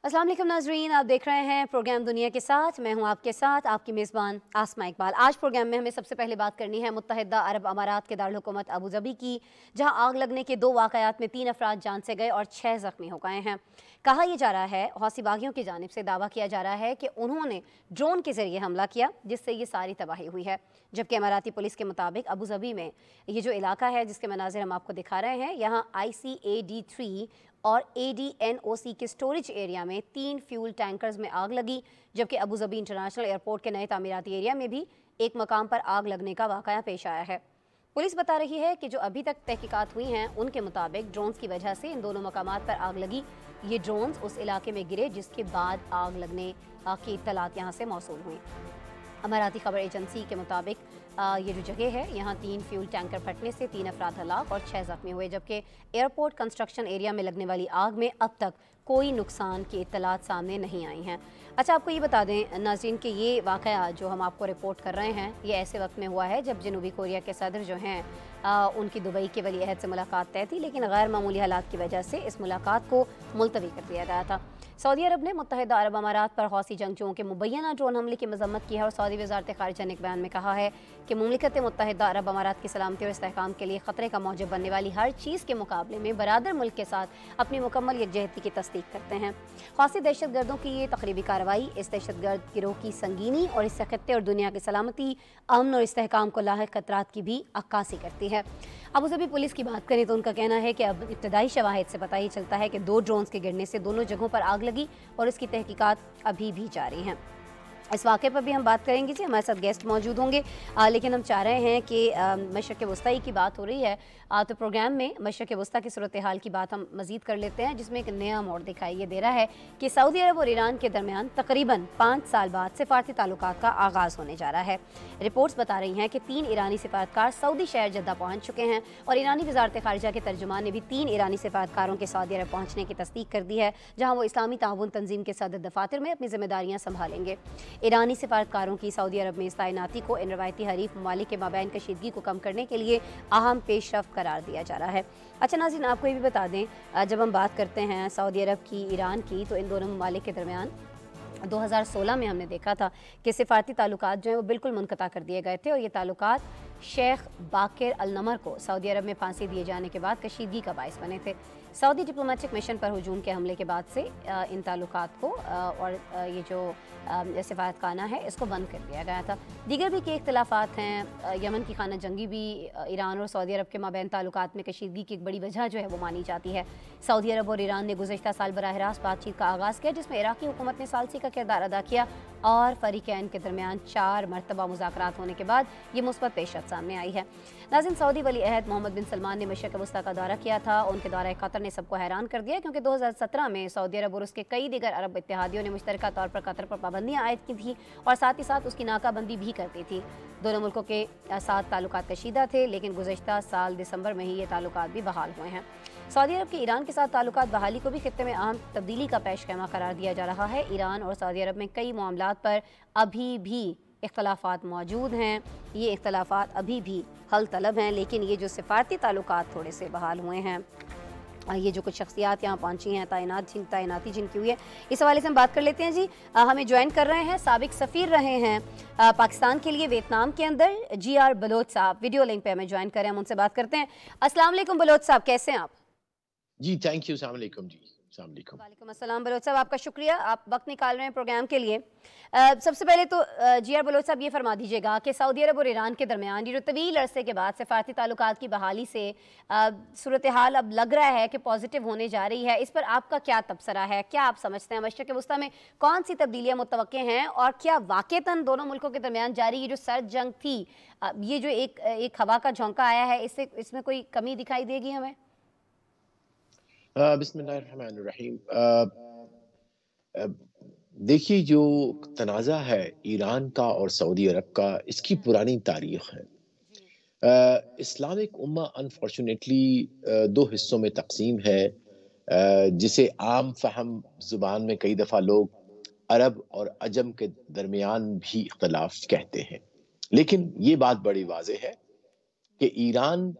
अस्सलाम वालेकुम नाजरीन, आप देख रहे हैं प्रोग्राम दुनिया के साथ। मैं हूं आपके साथ आपकी मेज़बान आसमा इकबाल। आज प्रोग्राम में हमें सबसे पहले बात करनी है मुत्तहिदा अरब अमारात के दारुल हुकूमत अबू धाबी की, जहां आग लगने के 2 वाक़यात में 3 अफराद जान से गए और 6 ज़ख्मी हो गए हैं। कहा यह जा रहा है, हौसी बागियों की जानिब से दावा किया जा रहा है कि उन्होंने ड्रोन के ज़रिए हमला किया, जिससे ये सारी तबाही हुई है। जबकि अमाराती पुलिस के मुताबिक अबू धाबी में ये जो इलाका है जिसके मनाजिर हम आपको दिखा रहे हैं, यहाँ ICAD-3 और ADNOC के स्टोरेज एरिया में 3 फ्यूल टैंकर्स में आग लगी। जबकि अबू धाबी इंटरनेशनल एयरपोर्ट के नए तामीराती एरिया में भी एक मकाम पर आग लगने का वाक़या पेश आया है। पुलिस बता रही है कि जो अभी तक तहकीकात हुई हैं उनके मुताबिक ड्रोन्स की वजह से इन दोनों मकामात पर आग लगी। ये ड्रोन्स उस इलाके में गिरे जिसके बाद आग लगने की इत्तलात यहाँ से मौसूल हुई। अमाराती खबर एजेंसी के मुताबिक ये जो जगह है, यहाँ 3 फ्यूल टैंकर फटने से 3 अफराद हलाक और 6 ज़ख्मी हुए। जबकि एयरपोर्ट कंस्ट्रक्शन एरिया में लगने वाली आग में अब तक कोई नुकसान की इत्तलात सामने नहीं आई हैं। अच्छा, आपको ये बता दें नाज़रीन कि ये वाक़या जो हम आपको रिपोर्ट कर रहे हैं, ये ऐसे वक्त में हुआ है जब जनूबी कोरिया के सदर जो हैं उनकी दुबई के वली अहद से मुलाकात तय थी, लेकिन गैर मामूली हालात की वजह से इस मुलाकात को मुलतवी कर दिया गया था। सऊदी अरब ने मुत्तहिदा अरब अमारात पर हौसी जंगजुओं के मुबैना ड्रोन हमले की मजम्मत की है और सऊदी वज़ारत ख़ारिजा ने एक बयान में कहा है कि मुमलिकत मुत्तहिदा अरब अमारात की सलामती और इस्तेहकाम के लिए ख़तरे का मौजब बनने वाली हर चीज़ के मुकाबले में बरादर मुल्क के साथ अपनी मुकम्मल यकजहती की तस्दीक करते हैं। हौसी दहशत गर्दों की ये तकरीबी कार्रवाई इस दहशत गर्द गिरोह की संगीनी और इससे खत्ते और दुनिया की सलामती, अमन और इस्तेहकाम को लाहिक खतरात की भी अक्कासी करती है। अबू धाबी पुलिस की बात करें तो उनका कहना है कि अब इब्तदाई शवाहिद से पता ही चलता है कि 2 ड्रोन्स के गिरने से दोनों जगहों पर आग लगी और इसकी तहकीकात अभी भी जारी हैं। इस वाक़े पर भी हम बात करेंगे जी, हमारे साथ गेस्ट मौजूद होंगे। लेकिन हम चाह रहे हैं कि मशरक़ वस्ता की बात हो रही है, तो प्रोग्राम में मशरक़ वस्ता की सूरत हाल की बात हम मज़ीद कर लेते हैं, जिसमें एक नया मोड़ दिखाई ये दे रहा है कि सऊदी अरब और ईरान के दरमियान तकरीबन 5 साल बाद सिफारती ताल्लुकात का आगाज़ होने जा रहा है। रिपोर्ट्स बता रही हैं कि 3 ईरानी सिफारतकार सऊदी शहर जद्दा पहुँच चुके हैं और ईरानी वज़ारत ख़ारिजा के तर्जुमान ने भी 3 ईरानी सिफारतकारों के सऊदी अरब पहुँचने की तस्दीक कर दी है, जहाँ वो इस्लामी ताउन तंजीम के सदर दफातर में अपनी जिम्मेदारियाँ संभालेंगे। ईरानी सिफारतकारों की सऊदी अरब में इस तैनाती को इन रवायती हरीफ ममालिक के माबैन कशीदगी को कम करने के लिए अहम पेशरफ्त करार दिया जा रहा है। अच्छा नाज़रीन, आपको ये भी बता दें, जब हम बात करते हैं सऊदी अरब की, ईरान की, तो इन दोनों ममालिक के दरमियान 2016 में हमने देखा था कि सिफारती ताल्लुकात जो हैं वो बिल्कुल मुनक़ता कर दिए गए थे और ये ताल्लुकात शेख बाकिर अल नमर को सऊदी अरब में फांसी दिए जाने के बाद कशीदगी का बाइस बने थे। सऊदी डिप्लोमेटिक मिशन पर हुजूम के हमले के बाद से इन ताल्लुकात को और ये जो सिफारतखाना है इसको बंद कर दिया गया था। दीगर भी कई इख्तिलाफ़ात हैं। यमन की खाना जंगी भी ईरान और सऊदी अरब के माबैन ताल्लुकात में कशीदगी की एक बड़ी वजह जो है वो मानी जाती है। सऊदी अरब और ईरान ने गुज़श्ता साल बराह रास्त बातचीत का आगाज़ किया, जिसमें इराक़ी हुकूमत ने सालसी का किरदार अदा किया और फ़रीक़ैन के दरमियान 4 मरतबा मुज़ाकरात होने के बाद ये मुस्बत पेशरफ़्त सामने आई है। नाज़रीन, सऊदी वली अहद मोहम्मद बिन सलमान ने मशरक़ वस्ता का दौरा किया था। उनके दौरा कतर ने सबको हैरान कर दिया, क्योंकि 2017 में सऊदी अरब और उसके कई दीगर अरब इत्तेहादियों ने मुश्तरका तौर पर कतर पर पाबंदियाँ आयद की थी और साथ ही साथ उसकी नाकाबंदी भी करती थी। दोनों मुल्कों के साथ ताल्लुकात कशीदा थे, लेकिन गुज़श्ता साल दिसंबर में ही ये ताल्लुकात भी बहाल हुए हैं। सऊदी अरब के ईरान के साथ ताल्लुकात बहाली को भी खित्ते में अहम तब्दीली का पेशखैमा करार दिया जा रहा है। ईरान और सऊदी अरब में कई मामलात पर अभी भी इख्तलाफात मौजूद हैं। ये इख्तलाफात अभी भी हल तलब हैं, लेकिन ये जो सिफारती ताल्लुकात थोड़े से बहाल हुए हैं, ये जो कुछ शख्सियात यहाँ पहुँची हैं, तैनाती जिनकी हुई है, इस हवाले से हम बात कर लेते हैं जी। हमें ज्वाइन कर रहे हैं, साबिक सफ़ीर रहे हैं पाकिस्तान के लिए वियतनाम के अंदर, GR बलोच साहब वीडियो लिंक पे हमें ज्वाइन करें, हम उनसे बात करते हैं। अस्सलाम वालेकुम बलोच साहब, कैसे हैं आप? जी, थैंक यू। अस्सलाम वालेकुम जी। अस्सलाम वालेकुम। वालेकुम अस्सलाम बलोच साहब, आपका शुक्रिया, आप वक्त निकाल रहे हैं प्रोग्राम के लिए। सबसे पहले तो GR बलोच साहब ये फरमा दीजिएगा कि सऊदी अरब और ईरान के दरमियान ये जो तवील अरसे के बाद सिफारती ताल्लुकात की बहाली से सूरत हाल अब लग रहा है कि पॉजिटिव होने जा रही है, इस पर आपका क्या तबसरा है? क्या आप समझते हैं मशरिक़ वस्ता में कौन सी तब्दीलियाँ मुतवक्के हैं और क्या वाक़तन दोनों मुल्कों के दरमियान जारी ये जो सर्द जंग थी, ये जो एक हवा का झोंका आया है, इसमें कोई कमी दिखाई देगी हमें? बिस्मिल्लाहिर्रहमानिर्रहीम। देखिए, जो तनाज़ा है ईरान का और सऊदी अरब का, इसकी पुरानी तारीख़ है। इस्लामिक उम्मा अनफॉर्चुनेटली 2 हिस्सों में तक़सीम है, जिसे आम फ़हम ज़ुबान में कई दफ़ा लोग अरब और अजम के दरमियान भी इख्तिलाफ़ कहते हैं। लेकिन ये बात बड़ी वाज़ेह है कि ईरान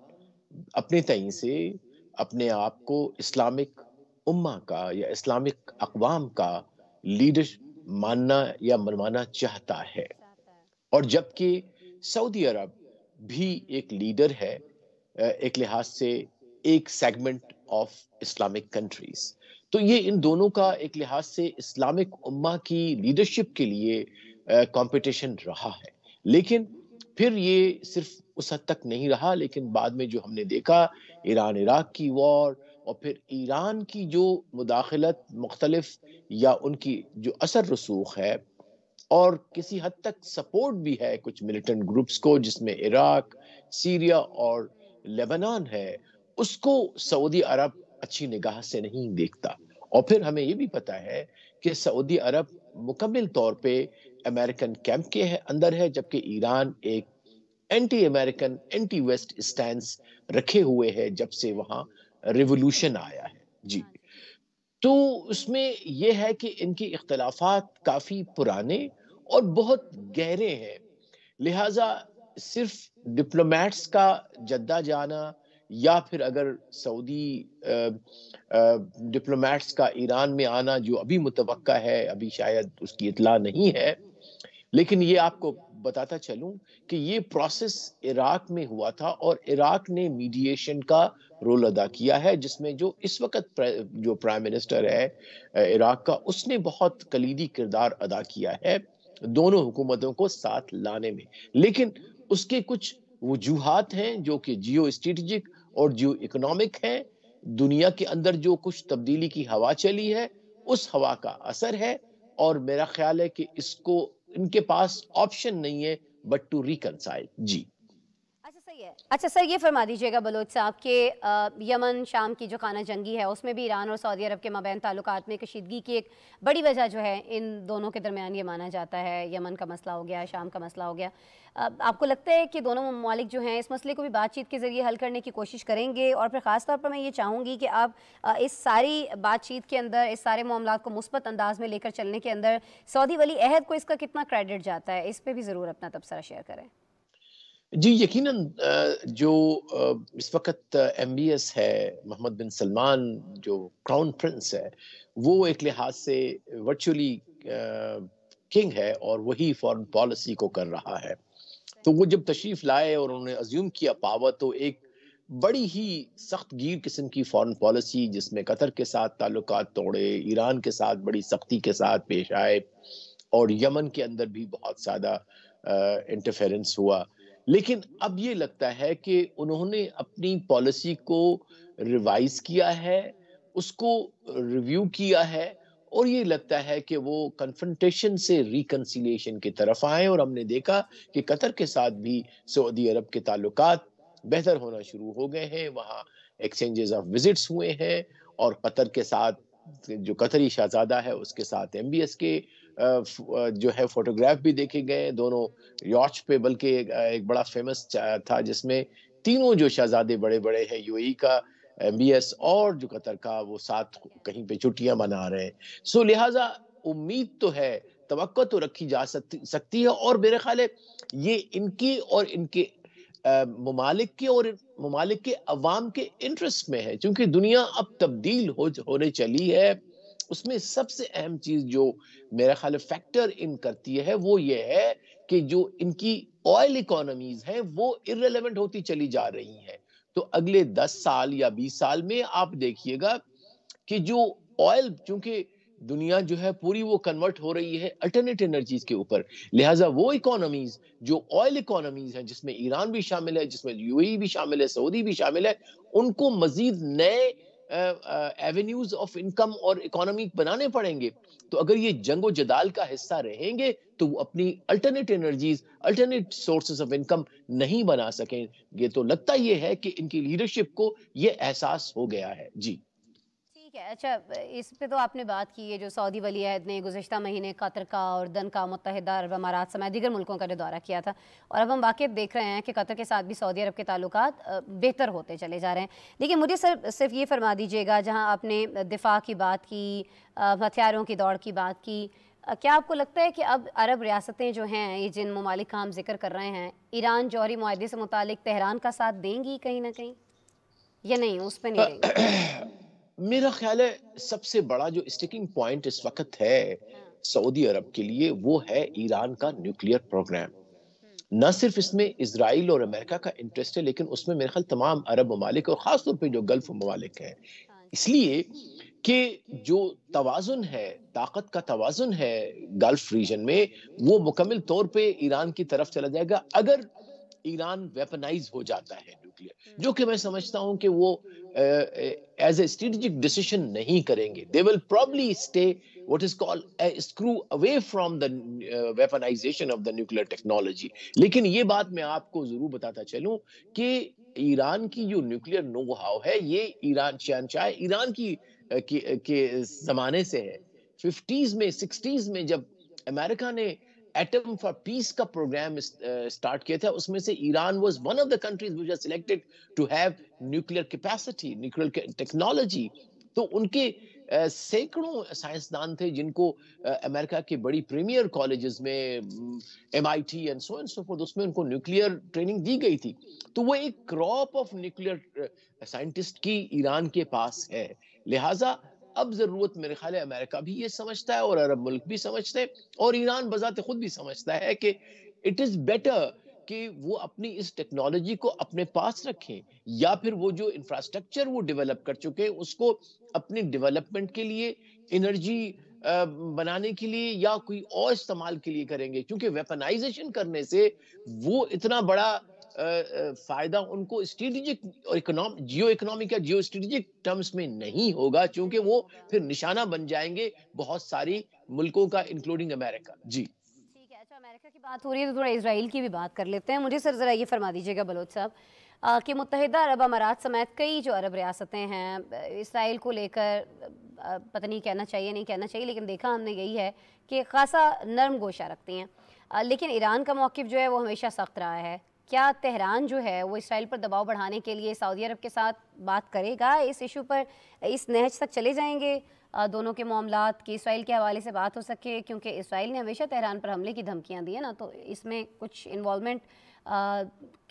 अपने तईं से अपने आप को इस्लामिक उम्मा का या इस्लामिक अक़वाम का लीडर मानना या मनवाना चाहता है। चाहता है। और जबकि सऊदी अरब भी एक लीडर है एक लिहाज से एक सेगमेंट ऑफ इस्लामिक कंट्रीज। तो ये इन दोनों का एक लिहाज से इस्लामिक उम्मा की लीडरशिप के लिए कंपटीशन रहा है। लेकिन फिर ये सिर्फ उस हद तक नहीं रहा, लेकिन बाद में जो हमने देखा ईरान इराक की वॉर और फिर ईरान की जो मुदाखलत मुख्तलिफ या उनकी जो असर रसूख है और किसी हद तक सपोर्ट भी है कुछ मिलिटेंट ग्रुप्स को, जिसमें इराक, सीरिया और लेबनान है, उसको सऊदी अरब अच्छी निगाह से नहीं देखता। और फिर हमें ये भी पता है कि सऊदी अरब मुकम्मल तौर पे अमेरिकन कैंप के अंदर है, जबकि ईरान एक anti American, anti west stance रखे हुए है जब से वहां रिवॉल्यूशन आया है। जी। हाँ जी। तो उसमें यह है कि इनके इख्तलाफात काफी पुराने और बहुत गहरे हैं। लिहाजा सिर्फ डिप्लोमेट्स का जद्दा जाना या फिर अगर सऊदी डिप्लोमेट्स का ईरान में आना जो अभी मुतवक्का है, अभी शायद उसकी इतला नहीं है, लेकिन ये आपको बताता चलूं कि ये प्रोसेस इराक में हुआ था और इराक ने मीडिएशन का रोल अदा किया है, जिसमें जो इस वक्त जो प्राइम मिनिस्टर है इराक का, उसने बहुत कलीदी किरदार अदा किया है दोनों हुकूमतों को साथ लाने में। लेकिन उसके कुछ वजूहात हैं जो कि जियो स्ट्रेटेजिक और जियो इकोनॉमिक हैं। दुनिया के अंदर जो कुछ तब्दीली की हवा चली है, उस हवा का असर है। और मेरा ख्याल है कि इसको इनके पास ऑप्शन नहीं है बट टू रिकंसाइल। जी। अच्छा सही है। अच्छा सर ये फरमा दीजिएगा बलोच साहब कि यमन शाम की जो खाना जंगी है उसमें भी ईरान और सऊदी अरब के मबैन ताल्लुकात में कशीदगी की एक बड़ी वजह जो है इन दोनों के दरमियान ये माना जाता है, यमन का मसला हो गया, शाम का मसला हो गया। आपको लगता है कि दोनों ममालिक जो हैं इस मसले को भी बातचीत के ज़रिए हल करने की कोशिश करेंगे? और फिर ख़ास तौर पर मैं ये चाहूँगी कि आप इस सारी बातचीत के अंदर, इस सारे मामलात को मुस्बत अंदाज में लेकर चलने के अंदर सऊदी वली अहद को इसका कितना क्रेडिट जाता है, इस पर भी ज़रूर अपना तबसरा शेयर करें। जी, यकीनन जो इस वक़्त एमबीएस है, मोहम्मद बिन सलमान जो क्राउन प्रिंस है, वो एक लिहाज से वर्चुअली किंग है और वही फॉरेन पॉलिसी को कर रहा है। तो वो जब तशरीफ़ लाए और उन्होंने अज़्यूम किया पावर, तो एक बड़ी ही सख्त गिर किस्म की फॉरेन पॉलिसी, जिसमें कतर के साथ ताल्लुकात तोड़े, ईरान के साथ बड़ी सख्ती के साथ पेश आए और यमन के अंदर भी बहुत ज़्यादा इंटरफेरेंस हुआ। लेकिन अब ये लगता है कि उन्होंने अपनी पॉलिसी को रिवाइज़ किया है, उसको रिव्यू किया है और ये लगता है कि वो कन्फ्रंटेशन से रिकंसिलिएशन की तरफ आए। और हमने देखा कि कतर के साथ भी सऊदी अरब के ताल्लुकात बेहतर होना शुरू हो गए हैं। वहाँ एक्सचेंजेस ऑफ विजिट्स हुए हैं और कतर के साथ जो कतरी शहजादा है उसके साथ एमबीएस के जो है फोटोग्राफ भी देखे गए दोनों यॉच पे। बल्कि एक बड़ा फेमस था जिसमें तीनों जो शहजादे बड़े बड़े हैं, यूएई का, एमबीएस और जो कतर का, वो साथ कहीं पे छुट्टियां मना रहे हैं। सो लिहाजा उम्मीद तो है, तवक्को तो रखी जा सकती है और मेरे ख्याल है ये इनकी और इनके ममालिक के और ममालिक के अवाम के इंटरेस्ट में है, क्योंकि दुनिया अब तब्दील होने चली है। उसमें सबसे अहम चीज जो मेरा ख्याल फैक्टर इन करती है वो ये है कि जो इनकी ऑयल इकोनॉमीज हैं वो इररिलेवेंट होती चली जा रही हैं। तो अगले 10 साल या 20 साल में आप देखिएगा कि जो ऑयल, चूंकि दुनिया जो है पूरी वो कन्वर्ट हो रही है अल्टरनेट एनर्जीज के ऊपर, लिहाजा वो इकोनॉमीज जो ऑयल इकोनॉमीज हैं, जिसमें ईरान भी शामिल है, जिसमें यूएई भी शामिल है, सऊदी भी शामिल है, उनको मजीद नए एवेन्यूज ऑफ इनकम और इकोनॉमी बनाने पड़ेंगे। तो अगर ये जंगो जदाल का हिस्सा रहेंगे तो वो अपनी alternate energies, alternate sources of income नहीं बना सकेंगे। तो लगता ये है कि इनकी लीडरशिप को ये एहसास हो गया है। जी। ठीक है। अच्छा इस पे तो आपने बात की है जो सऊदी वली अहद ने गुज़िश्ता महीने कतर का और दन का मुत्तहिदा अरब अमारात समेत दीगर मुल्कों का जो दौरा किया था, और अब हम वाक़ई देख रहे हैं कि कतर के साथ भी सऊदी अरब के ताल्लुकात बेहतर होते चले जा रहे हैं। लेकिन मुझे सिर्फ ये फरमा दीजिएगा, जहाँ आपने दिफा की बात की, हथियारों की दौड़ की बात की, क्या आपको लगता है कि अब अरब रियासतें जो हैं, ये जिन ममालिक का हम जिक्र कर रहे हैं, ईरान जौहरी मुआहदे से मुतालिक तेहरान का साथ देंगी कहीं ना कहीं, या नहीं उस पर नहीं देंगी? मेरा ख़्याल है सबसे बड़ा जो स्टिकिंग पॉइंट इस वक़्त है हाँ। सऊदी अरब के लिए वो है ईरान का न्यूक्लियर प्रोग्राम। हुँ। ना सिर्फ़ इसमें इज़राइल और अमेरिका का इंटरेस्ट है लेकिन उसमें मेरे ख़्याल तमाम अरब ममालिक और ख़ास तौर पे जो गल्फ़ ममालिक हैं। हाँ जी। इसलिए कि जो तवाज़ुन है, ताकत का तवाज़ुन है गल्फ़ रीजन में, वो मुकम्मल तौर पे ईरान की तरफ चला जाएगा अगर ईरान वेपनाइज़ हो जाता है न्यूक्लियर, हुँ। जो कि मैं समझता हूँ कि वो एज़ अ स्ट्रेटेजिक डिसीजन नहीं करेंगे। They will probably stay what is called screw away from the weaponisation of the nuclear technology. लेकिन ये बात मैं आपको ज़रूर बताता चलूँ कि ईरान की जो न्यूक्लियर नो हाउ है, ये ईरान शहंशाह ईरान की के ज़माने से है। 50s में, 60s में जब अमेरिका ने एटम फॉर पीस का प्रोग्राम स्टार्ट किया था, उसमें से Iran was one of the countries which are selected to have nuclear capacity, nuclear technology. तो उनके सैकड़ों साइंसदान थे जिनको अमेरिका की बड़ी प्रीमियर कॉलेजेस में एमआईटी एंड सो फोर्थ उसमें उनको न्यूक्लियर ट्रेनिंग दी गई थी। तो वो एक क्रॉप ऑफ न्यूक्लियर साइंटिस्ट की ईरान के पास है। लिहाजा अब जरूरत मेरे ख्याल है अमेरिका भी ये समझता है और अरब मुल्क भी समझते हैं और ईरान बजाते खुद भी समझता है कि इट इज बेटर कि वो अपनी इस टेक्नोलॉजी को अपने पास रखें या फिर वो जो इंफ्रास्ट्रक्चर वो डेवलप कर चुके हैं उसको अपनी डेवलपमेंट के लिए एनर्जी बनाने के लिए या कोई और इस्तेमाल के लिए करेंगे क्योंकि वेपनाइजेशन करने से वो इतना बड़ा फायदा उनको स्ट्रेटेजिक और जियो इकोनॉमिक या जियो स्ट्रेटेजिक टर्म्स में नहीं होगा क्योंकि नहीं वो होगा। फिर निशाना बन जाएंगे बहुत सारी मुल्कों का इंक्लूडिंग अमेरिका। जी ठीक है, अच्छा अमेरिका की बात हो रही है तो थोड़ा इजराइल की भी बात कर लेते हैं। मुझे सर ज़रा ये फरमा दीजिएगा बलोच साहब कि मुत्तहिदा अरब अमारात समेत कई जो अरब रियासतें हैं इसराइल को लेकर पता नहीं कहना चाहिए नहीं कहना चाहिए, लेकिन देखा हमने यही है कि खासा नरम गोशा रखती हैं। लेकिन ईरान का मौक़िफ़ जो है वो हमेशा सख्त रहा है। क्या तेहरान जो है वो इसराइल पर दबाव बढ़ाने के लिए सऊदी अरब के साथ बात करेगा इस इशू पर, इस नहज तक चले जाएंगे दोनों के मामलात की इसराइल के हवाले से बात हो सके, क्योंकि इसराइल ने हमेशा तेहरान पर हमले की धमकियां दी है ना, तो इसमें कुछ इन्वॉल्वमेंट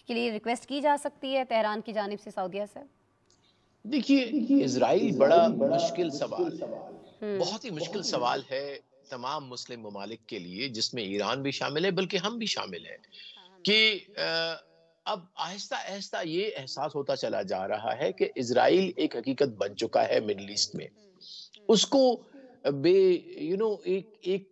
के लिए रिक्वेस्ट की जा सकती है तेहरान की जानिब से सऊदीया से? देखिए, इजराइल बड़ा मुश्किल सवाल है, हम्म। बहुत ही मुश्किल सवाल है तमाम मुस्लिम ममालिक के लिए जिसमें ईरान भी शामिल है बल्कि हम भी शामिल हैं हाँ, हम भी। कि अब आहिस्ता-आहिस्ता ये एहसास होता चला जा रहा है कि इज़राइल एक हकीकत बन चुका है मिडल ईस्ट में। हम्म। उसको बे यू नो एक एक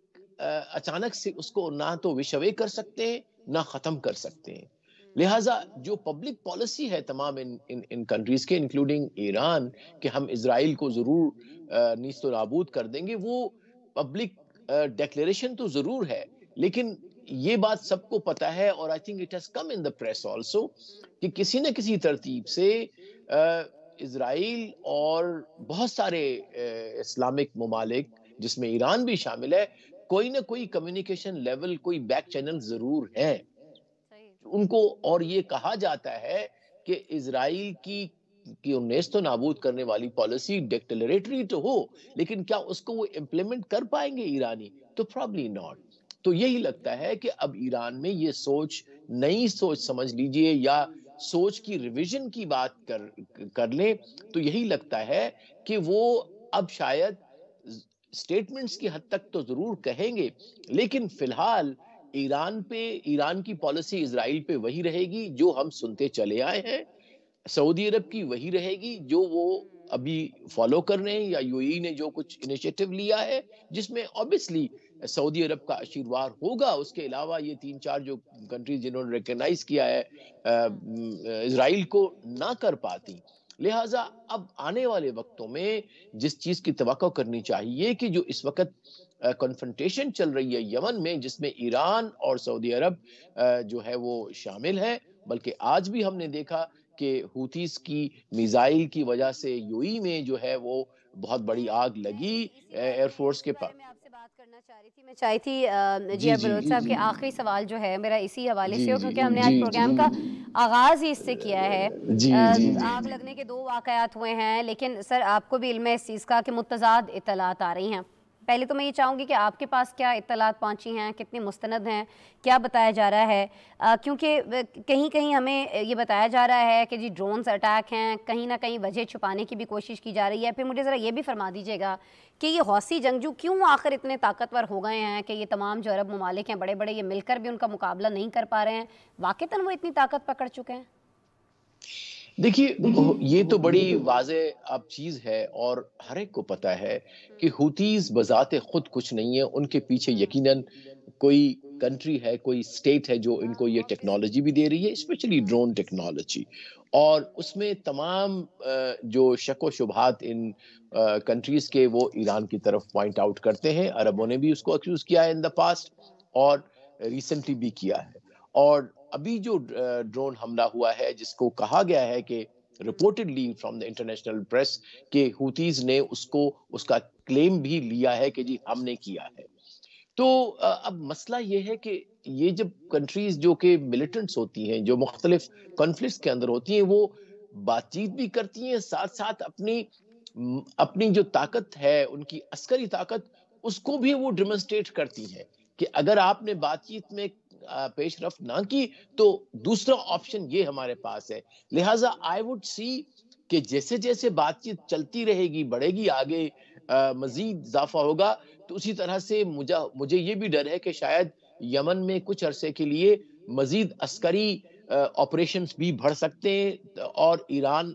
अचानक से उसको ना तो विश अवे कर सकते हैं, ना ख़त्म कर सकते हैं। लिहाज़ा जो पब्लिक पॉलिसी है तमाम इन इन इन कंट्रीज़ के इंक्लूडिंग ईरान कि हम इज़राइल को ज़रूर नीस्त नाबूद कर देंगे, वो पब्लिक डिक्लेरेशन तो ज़रूर है, लेकिन ये बात सबको पता है और I think it has come in the press also कि किसी न किसी तरतीब से इज़राइल और बहुत सारे इस्लामिक ममालिक जिसमें ईरान भी शामिल है, कोई न कोई कम्युनिकेशन लेवल, कोई बैक चैनल ज़रूर है। सही। उनको और ये कहा जाता है कि इज़राइल की नेस्तो नाबूद करने वाली पॉलिसी डिक्लेरेटरी तो हो, लेकिन क्या उसको वो इम्प्लीमेंट कर पाएँगे ईरानी? तो प्रोबब्ली नॉट। तो यही लगता है कि अब ईरान में ये सोच, नई सोच समझ लीजिए या सोच की रिविज़न की बात कर लें, तो यही लगता है कि वो अब शायद स स्टेटमेंट्स की हद तक तो ज़रूर कहेंगे, लेकिन फ़िलहाल ईरान की पॉलिसी इज़राइल पे वही रहेगी जो हम सुनते चले आए हैं। सऊदी अरब की वही रहेगी जो वो अभी फॉलो कर रहे हैं या यूएई ने जो कुछ इनिशिएटिव लिया है, जिसमें ऑब्वियसली सऊदी अरब का आशीर्वाद होगा। उसके अलावा ये 3-4 जो कंट्रीज़ जिन्होंने रिकॉग्नाइज़ किया है इज़राइल को ना कर पाती। लिहाज़ा अब आने वाले वक़्तों में जिस चीज़ की तवक्को करनी चाहिए कि जो इस वक़्त कन्फ्रंटेशन चल रही है यमन में जिसमें ईरान और सऊदी अरब जो है वो शामिल है। बल्कि आज भी हमने देखा कि हूथीज़ की मिसाइल की वजह से यूएई में जो है वो बहुत बड़ी आग मैं लगी इसी बारे में एयरफोर्स के पास। आपसे बात करना चाह रही थी। मैं चाही थी जी, जिया जी। बलोच साहब के आखिरी सवाल जो है मेरा इसी हवाले जी, से हो, जी। क्योंकि हमने आज प्रोग्राम का आगाज़ ही इससे किया है। जी, जी, जी। आग लगने के 2 वाक़यात हुए हैं, लेकिन सर आपको भी इल्म है इस चीज़ का कि मुतज़ाद इत्तलात आ रही हैं पहले तो मैं ये चाहूँगी कि आपके पास क्या इत्तलात पहुँची हैं, कितनी मुस्तनद हैं, क्या बताया जा रहा है? क्योंकि कहीं कहीं हमें ये बताया जा रहा है कि जी ड्रोन्स अटैक हैं, कहीं ना कहीं वजह छुपाने की भी कोशिश की जा रही है। फिर मुझे ज़रा ये भी फरमा दीजिएगा कि ये हौसी जंगजू क्यों आखिर इतने ताकतवर हो गए हैं कि ये तमाम जो अरब ममालिक हैं बड़े बड़े, ये मिलकर भी उनका मुकाबला नहीं कर पा रहे हैं? वाक़तन वो इतनी ताकत पकड़ चुके हैं? देखिए, ये तो बड़ी वाज़ेह अब चीज़ है और हर एक को पता है कि हूथीज़ बज़ाते खुद कुछ नहीं है, उनके पीछे यकीनन कोई कंट्री है, कोई स्टेट है जो इनको ये टेक्नोलॉजी भी दे रही है, स्पेशली ड्रोन टेक्नोलॉजी। और उसमें तमाम जो शक व शुबहात इन कंट्रीज़ के वो ईरान की तरफ पॉइंट आउट करते हैं। अरबों ने भी उसको एक्यूज़ किया है इन द पास्ट और रिसेंटली भी किया है। और अभी जो ड्रोन हमला हुआ है जिसको कहा गया है कि reportedly from the international press के हूथीज ने उसको उसका क्लेम भी लिया है कि जी हमने किया है। तो अब मसला ये है कि ये जब कंट्रीज जो कि मिलिटेंट्स होती हैं, जो मुख्तलिफ कॉन्फ्लिक्ट्स के अंदर होती हैं, वो बातचीत भी करती हैं, साथ साथ अपनी जो ताकत है, उनकी अस्करी ताकत, उसको भी वो डेमोन्स्ट्रेट करती हैं कि अगर आपने बातचीत में पेशरफ्त ना की तो दूसरा ऑप्शन ये हमारे पास है। लिहाजा आई वुड सी कि जैसे जैसे बातचीत चलती रहेगी, बढ़ेगी आगे, मजीद इजाफा होगा, तो उसी तरह से मुझे ये भी डर है कि शायद यमन में कुछ अरसे के लिए मजीद अस्करी ऑपरेशंस भी बढ़ सकते हैं और ईरान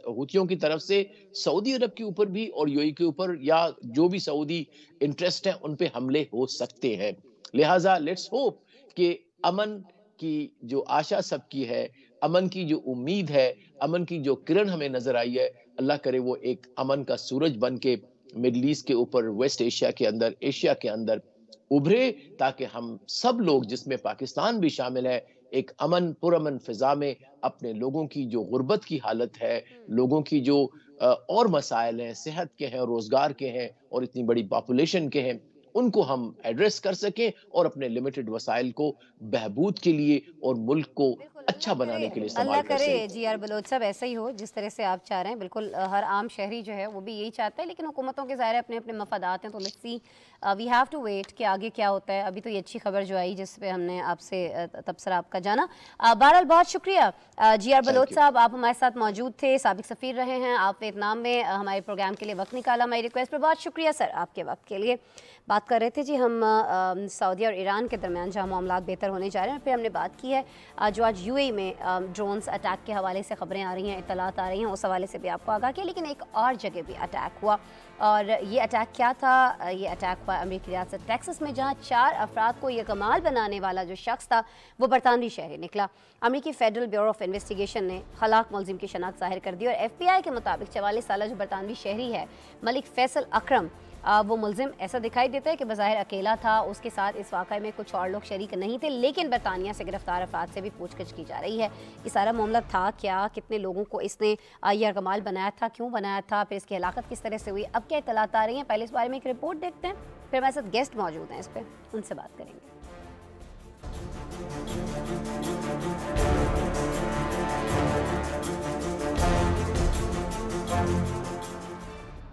हूथियों की तरफ से सऊदी अरब के ऊपर भी और यूएई के ऊपर या जो भी सऊदी इंटरेस्ट है उन पे हमले हो सकते हैं। लिहाजा लेट्स होप कि अमन की जो आशा सबकी है, अमन की जो उम्मीद है, अमन की जो किरण हमें नजर आई है, अल्लाह करे वो एक अमन का सूरज बन के मिडल ईस्ट के ऊपर, वेस्ट एशिया के अंदर, एशिया के अंदर उभरे, ताकि हम सब लोग जिसमें पाकिस्तान भी शामिल है एक पुरअमन फिजा में अपने लोगों की जो गुर्बत की हालत है, लोगों की जो और मसाइल हैं, सेहत के हैं, रोजगार के हैं और इतनी बड़ी पॉपुलेशन के हैं, उनको हम एड्रेस कर सकें और अपने लिमिटेड वसाइल को बहबूद के लिए और मुल्क को बिल्कुल, अच्छा बनाने के लिए अल्लाह इस्तेमाल कर करे सकें। जी आर बलोच साहब ऐसा ही हो जिस तरह से आप चाह रहे हैं। बिल्कुल हर आम शहरी जो है वो भी यही चाहता है, लेकिन हुकूमतों के ज़ाहिर अपने अपने मफादात हैं, तो let's see we have to wait कि आगे क्या होता है। अभी तो ये अच्छी खबर जो आई जिस पे हमने आपसे तबसरा आपका जाना। बहरहाल बहुत शुक्रिया जी आर बलोच साहब, आप हमारे साथ मौजूद थे, साबिक सफ़ीर रहे हैं आप वियतनाम में, हमारे प्रोग्राम के लिए वक्त निकाला हमारी रिक्वेस्ट पर। बहुत शुक्रिया सर आपके वक्त के लिए। बात कर रहे थे जी हम सऊदी और ईरान के दरमियान जहाँ मामलात बेहतर होने जा रहे हैं, फिर हमने बात की है जो आज यूएई में ड्रोन्स अटैक के हवाले से खबरें आ रही हैं, इत्तलात आ रही हैं, उस हवाले से भी आपको आगाह किया। लेकिन एक और जगह भी अटैक हुआ, और ये अटैक क्या था? ये अटैक हुआ अमेरिकी रियासत टेक्सास में, जहाँ 4 अफराद को ये कमाल बनाने वाला जो शख्स था वो बरतानवी शहरी निकला। अमेरिकी फेडरल ब्यूरो ऑफ इन्वेस्टिगेशन ने हलाक मुलजिम की शनाख्त ज़ाहिर कर दी और FBI के मुताबिक 44 साल जो बरतानवी शहरी है मलिक फैसल अकरम, वो मुलजिम ऐसा दिखाई देता है कि बज़ाहिर अकेला था, उसके साथ इस वाक़े में कुछ और लोग शरीक नहीं थे, लेकिन बरतानिया से गिरफ्तार अफराद से भी पूछताछ की जा रही है। ये सारा मामला था क्या, कितने लोगों को इसने यह कमाल बनाया था, क्यों बनाया था, फिर इसकी हलाकत किस तरह से हुई, अब क्या इत्तलात आ रही हैं, पहले इस बारे में एक रिपोर्ट देखते हैं, फिर हमारे साथ गेस्ट मौजूद हैं, इस पर उनसे बात करेंगे।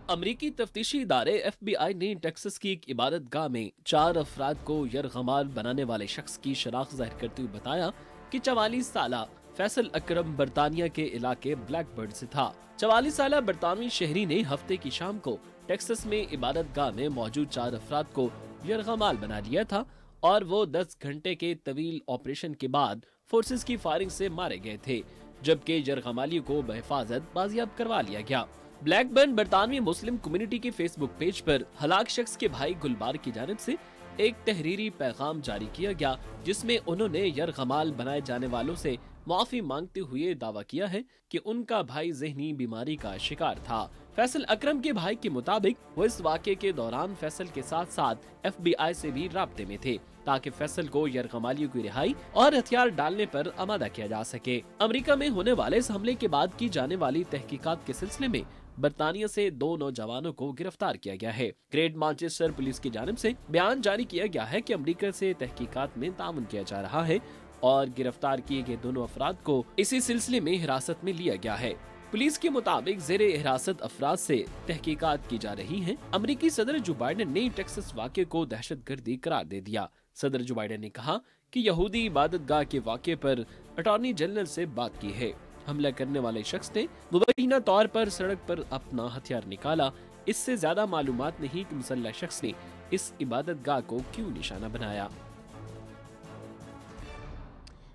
अमरीकी तफ्तीशी इदारे FBI ने टेक्सास की एक इबादत गाह में 4 अफराद को यरगमाल बनाने वाले शख्स की शनाख्त जाहिर करते हुए बताया कि 44 साला फैसल अकरम बरतानिया के इलाके ब्लैकबर्ड से था। 44 साला बरतानवी शहरी ने हफ्ते की शाम को टेक्सास में इबादत गाह में मौजूद 4 अफराद को यरगमाल बना लिया था और वो 10 घंटे के तवील ऑपरेशन के बाद फोर्सेस की फायरिंग से मारे गए थे, जबकि यरगमाली को बहिफाजत बाजियाब करवा लिया गया। ब्लैकबर्न बरतानवी मुस्लिम कम्युनिटी के फेसबुक पेज पर हलाक शख्स के भाई गुलबार की जानिब से एक तहरीरी पैगाम जारी किया गया, जिसमें उन्होंने यरगमाल बनाए जाने वालों से माफी मांगते हुए दावा किया है कि उनका भाई जहनी बीमारी का शिकार था। फैसल अकरम के भाई के मुताबिक वो इस वाक़े के दौरान फैसल के साथ साथ FBI से भी राब्ते में थे, ताकि फैसल को यरगमालियों की रिहाई और हथियार डालने पर आमादा किया जा सके। अमेरिका में होने वाले इस हमले के बाद की जाने वाली तहकीकात के सिलसिले में बरतानिया से 2 नौजवानों को गिरफ्तार किया गया है। ग्रेट मैनचेस्टर पुलिस की जानिब से बयान जारी किया गया है कि अमेरिका से तहकीकात में ताउन किया जा रहा है और गिरफ्तार किए गए दोनों अफराद को इसी सिलसिले में हिरासत में लिया गया है। पुलिस के मुताबिक ज़ेरे हिरासत अफराद से तहकीकात की जा रही हैं। अमरीकी सदर जो बाइडेन ने टेक्सास वाक़े को दहशतगर्दी करार दे दिया। सदर जो बाइडेन ने कहा कि यहूदी इबादतगाह के वाक़े पर अटॉर्नी जनरल से बात की है। हमला करने वाले शख्स ने मुबैना तौर पर सड़क पर अपना हथियार निकाला। इससे ज्यादा मालूमात नहीं कि मुसल्लह शख्स ने इस इबादतगाह को क्यों निशाना बनाया।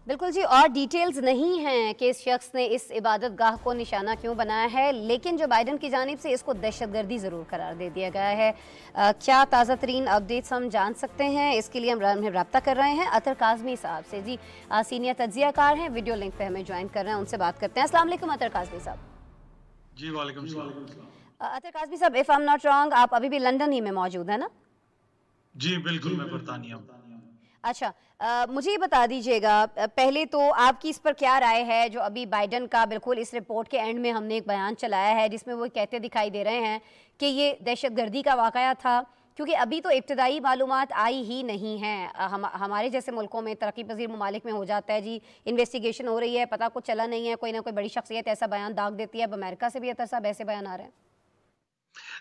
बिल्कुल जी, और डिटेल्स नहीं हैं कि इस शख्स ने इस इबादतगाह को निशाना क्यों बनाया है, लेकिन जो बाइडेन की जानिब से इसको दहशतगर्दी ज़रूर करार दे दिया गया है। क्या ताज़ा तरीन अपडेट्स हम जान सकते हैं? इसके लिए हम रब्ता कर रहे हैं अतर काज़मी साहब से। जी सीनियर तज्ज़ियाकार हैं, वीडियो लिंक पे हमें ज्वाइन कर रहे हैं, उनसे बात करते हैं। अस्सलाम वालेकुम अतर काज़मी साहब। जी वालेकुम सलाम। अतर काज़मी साहब, if I am not wrong, आप अभी भी लंदन ही में मौजूद है ना? जी बिल्कुल, मैं बरतानिया हूँ। अच्छा, मुझे ये बता दीजिएगा, पहले तो आपकी इस पर क्या राय है जो अभी बाइडेन का बिल्कुल इस रिपोर्ट के एंड में हमने एक बयान चलाया है जिसमें वो कहते दिखाई दे रहे हैं कि ये दहशतगर्दी का वाक़या था, क्योंकि अभी तो इब्तदाई मालूमात आई ही नहीं हैं। हमारे जैसे मुल्कों में, तरक्की पजीर ममालिक में हो जाता है जी, इन्वेस्टिगेशन हो रही है, पता कुछ चला नहीं है, कोई ना कोई बड़ी शख्सियत ऐसा बयान दाग देती है। अब अमेरिका से भी अतर साहब ऐसे बयान आ रहे हैं।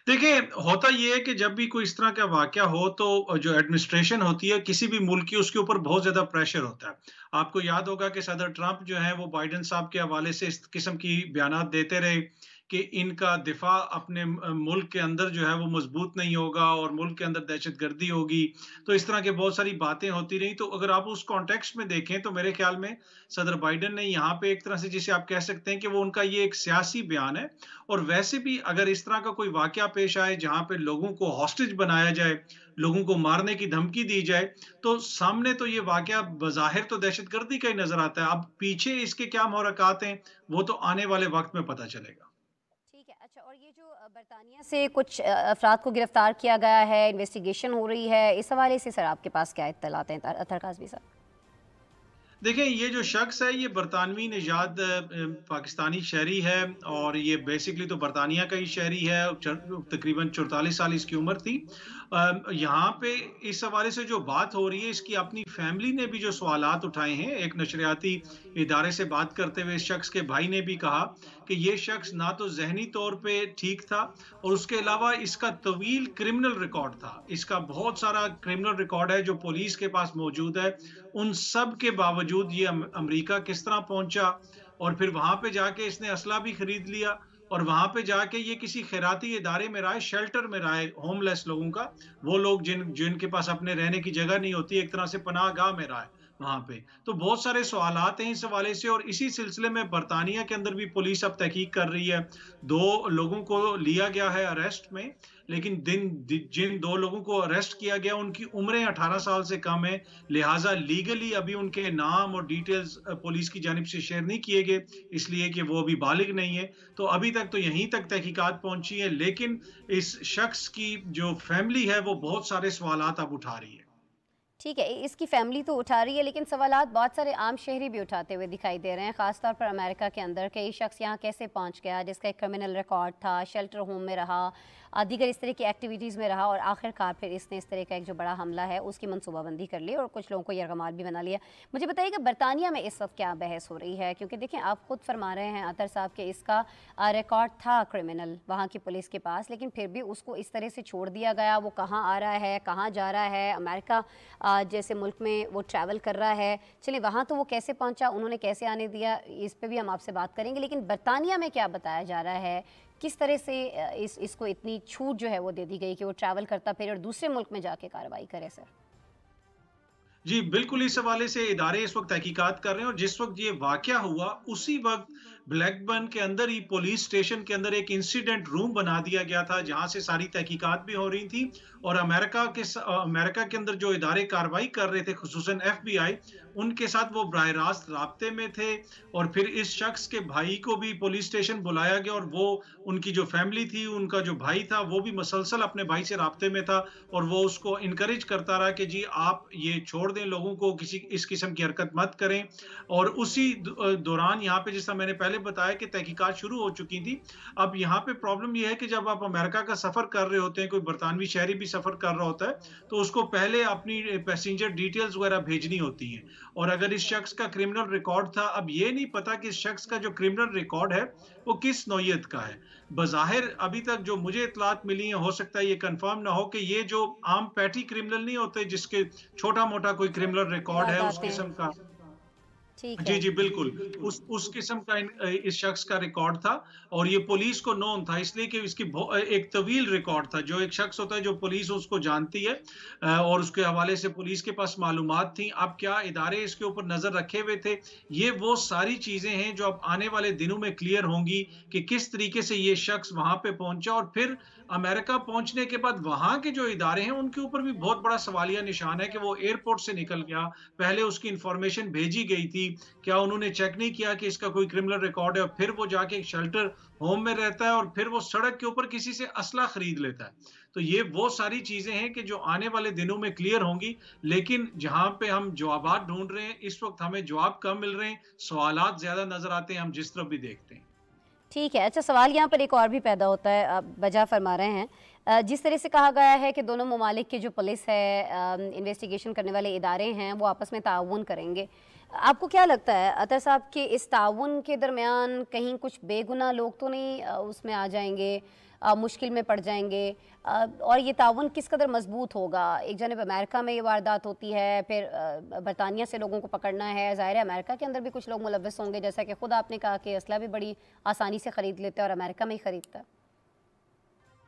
देखिए, होता ये है कि जब भी कोई इस तरह का वाक़या हो तो जो एडमिनिस्ट्रेशन होती है किसी भी मुल्क की, उसके ऊपर बहुत ज़्यादा प्रेशर होता है। आपको याद होगा कि सदर ट्रंप जो है वो बाइडेन साहब के हवाले से इस किस्म की बयानात देते रहे कि इनका दिफा अपने मुल्क के अंदर जो है वो मजबूत नहीं होगा और मुल्क के अंदर दहशतगर्दी होगी। तो इस तरह की बहुत सारी बातें होती रही। तो अगर आप उस कॉन्टेक्स्ट में देखें तो मेरे ख्याल में सदर बाइडेन ने यहाँ पे एक तरह से, जिसे आप कह सकते हैं कि वो उनका ये एक सियासी बयान है। और वैसे भी अगर इस तरह का कोई वाकया पेश आए जहाँ पे लोगों को हॉस्टेज बनाया जाए, लोगों को मारने की धमकी दी जाए, तो सामने तो ये वाकया बज़ाहिर तो दहशतगर्दी का ही नजर आता है। अब पीछे इसके क्या मुहर्रकात हैं वो तो आने वाले वक्त में पता चलेगा। अच्छा, और ये जो बरतानिया से कुछ अफराद को गिरफ्तार किया गया है, इन्वेस्टिगेशन हो रही है, इस हवाले से सर आपके पास क्या इत्तलात हैं अतर काज़मी साहब? देखें, ये जो शख्स है ये बरतानवी निजात पाकिस्तानी शहरी है और ये बेसिकली तो बरतानिया का ही शहरी है। तकरीबन 44 साल इसकी उम्र थी। यहाँ पे इस हवाले से जो बात हो रही है, इसकी अपनी फैमिली ने भी जो सवालात उठाए हैं। एक नशरियाती इदारे से बात करते हुए इस शख्स के भाई ने भी कहा कि ये शख्स ना तो जहनी तौर पे ठीक था और उसके अलावा इसका तवील क्रिमिनल रिकॉर्ड था। इसका बहुत सारा क्रिमिनल रिकॉर्ड है जो पुलिस के पास मौजूद है। उन सब के बावजूद ये अमेरिका किस तरह पहुंचा और फिर वहां पे जाके इसने असला भी खरीद लिया और वहां पे जाके ये किसी खैराती इदारे में रहा है, शेल्टर में रहा है होमलेस लोगों का। वो लोग जिनके पास अपने रहने की जगह नहीं होती, एक तरह से पनाहगाह में रहा है वहां पे। तो बहुत सारे सवालात हैं इस हवाले से और इसी सिलसिले में बरतानिया के अंदर भी पुलिस अब तहकीक कर रही है। 2 लोगों को लिया गया है अरेस्ट में, लेकिन जिन 2 लोगों को अरेस्ट किया गया उनकी उम्रें 18 साल से कम है, लिहाजा लीगली अभी उनके नाम और डिटेल्स पुलिस की जानिब से शेयर नहीं किए गए, इसलिए कि वो अभी बालिग नहीं है। तो अभी तक तो यहीं तक तहकीकात पहुंची है, लेकिन इस शख्स की जो फैमिली है वो बहुत सारे सवालात अब उठा रही है। ठीक है, इसकी फैमिली तो उठा रही है, लेकिन सवालात बहुत सारे आम शहरी भी उठाते हुए दिखाई दे रहे हैं, ख़ासतौर पर अमेरिका के अंदर कि ये शख्स यहाँ कैसे पहुँच गया, जिसका एक क्रिमिनल रिकॉर्ड था, शेल्टर होम में रहा, दीगर इस तरह की एक्टिविटीज़ में रहा और आखिरकार फिर इसने इस तरह का एक जो बड़ा हमला है उसकी मनसूबाबंदी कर ली और कुछ लोगों को यरगमाल भी बना लिया। मुझे बताइएगा बरतानिया में इस वक्त क्या बहस हो रही है, क्योंकि देखें आप खुद फरमा रहे हैं अतर साहब के इसका रिकॉर्ड था क्रिमिनल वहाँ की पुलिस के पास, लेकिन फिर भी उसको इस तरह से छोड़ दिया गया। वो कहाँ आ रहा है, कहाँ जा रहा है, अमेरिका जैसे मुल्क में वो ट्रैवल कर रहा है, चलिए वहाँ तो वो कैसे पहुँचा, उन्होंने कैसे आने दिया, इस पर भी हम आपसे बात करेंगे। लेकिन बरतानिया में क्या बताया जा रहा है, किस तरह से इसको इतनी छूट जो है वो दे दी गई कि वो ट्रैवल करता फिर और दूसरे मुल्क में जाके कार्रवाई करे? सर जी बिल्कुल, इस हवाले से इदारे इस वक्त तहकीकात कर रहे हैं और जिस वक्त ये वाकया हुआ उसी वक्त ब्लैकबर्न के अंदर ही पुलिस स्टेशन के अंदर एक इंसिडेंट रूम बना दिया गया था जहां से सारी तहकीकात भी हो रही थी और अमेरिका के अंदर जो इदारे कार्रवाई कर रहे थे, खुसूसन FBI, उनके साथ वो बराह रास्त राब्ते में थे। और फिर इस शख्स के भाई को भी पुलिस स्टेशन बुलाया गया और वो उनकी जो फैमिली थी, उनका जो भाई था वो भी मुसलसल अपने भाई से राब्ते में था और वो उसको इनकरेज करता रहा कि जी आप ये छोड़ दें, लोगों को किसी इस किस्म की हरकत मत करें। और उसी दौरान यहाँ पे, जैसा मैंने पहले बताया कि तहकीकात शुरू हो चुकी थी। अब यहाँ पे प्रॉब्लम यह है कि जब आप अमेरिका का सफर कर रहे होते हैं, कोई बरतानवी शहरी भी सफर कर रहा होता है, तो उसको पहले अपनी पैसेंजर डिटेल्स वगैरह भेजनी होती हैं और अगर इस शख्स का क्रिमिनल रिकॉर्ड था, अब ये नहीं पता कि इस शख्स का जो क्रिमिनल रिकॉर्ड है वो किस नौयत का है। बज़ाहिर अभी तक जो मुझे इत्तलात मिली है, हो सकता है ये कंफर्म ना हो कि ये जो आम पैटी क्रिमिनल नहीं होते जिसके छोटा-मोटा कोई क्रिमिनल रिकॉर्ड है उस वारदातें। किस्म का। ठीक जी, है। जी, बिल्कुल। उस किस्म का इस शख्स का रिकॉर्ड था और ये पुलिस को नोन था इसलिए कि इसकी एक तवील रिकॉर्ड था। जो एक शख्स होता है जो पुलिस उसको जानती है और उसके हवाले से पुलिस के पास मालूमात थी। अब क्या इदारे इसके ऊपर नज़र रखे हुए थे? ये वो सारी चीज़ें हैं जो अब आने वाले दिनों में क्लियर होंगी कि किस तरीके से ये शख्स वहाँ पे पहुँचा और फिर अमेरिका पहुँचने के बाद वहाँ के जो इदारे हैं उनके ऊपर भी बहुत बड़ा सवालिया निशान है कि वो एयरपोर्ट से निकल गया, पहले उसकी इन्फॉर्मेशन भेजी गई थी, क्या उन्होंने चेक नहीं किया कि इसका कोई क्रिमिनल रिकॉर्ड है और फिर वो जाके एक शेल्टर होम में रहता है और फिर वो सड़क के ऊपर किसी से असला खरीद लेता है। तो ये वो सारी चीजें हैं कि जो आने वाले दिनों में क्लियर होंगी, लेकिन जहां पे हम जवाबात ढूंढ रहे हैं इस वक्त हमें जवाब कम मिल रहे हैं, सवालात ज्यादा नजर आते हैं हम जिस तरफ भी देखते हैं। ठीक है। अच्छा, सवाल यहाँ पर एक और भी पैदा होता है, आप वजह फरमा रहे हैं। जिस तरह से कहा गया है कि दोनों ममालिक की जो पुलिस है, इन्वेस्टिगेशन करने वाले इदारे हैं, वो आपस में ताउन करेंगे। आपको क्या लगता है अतर साहब कि इस ताउन के दरमियान कहीं कुछ बेगुनाह लोग तो नहीं उसमें आ जाएंगे, मुश्किल में पड़ जाएंगे? और ये ताउन किस कदर मजबूत होगा? एक जानब अमेरिका में ये वारदात होती है, फिर बरतानिया से लोगों को पकड़ना है, ज़ाहिर है अमेरिका के अंदर भी कुछ लोग मुलव्वस होंगे, जैसा कि खुद आपने कहा कि असला भी बड़ी आसानी से ख़रीद लेते हैं और अमेरिका में ही ख़रीदता है।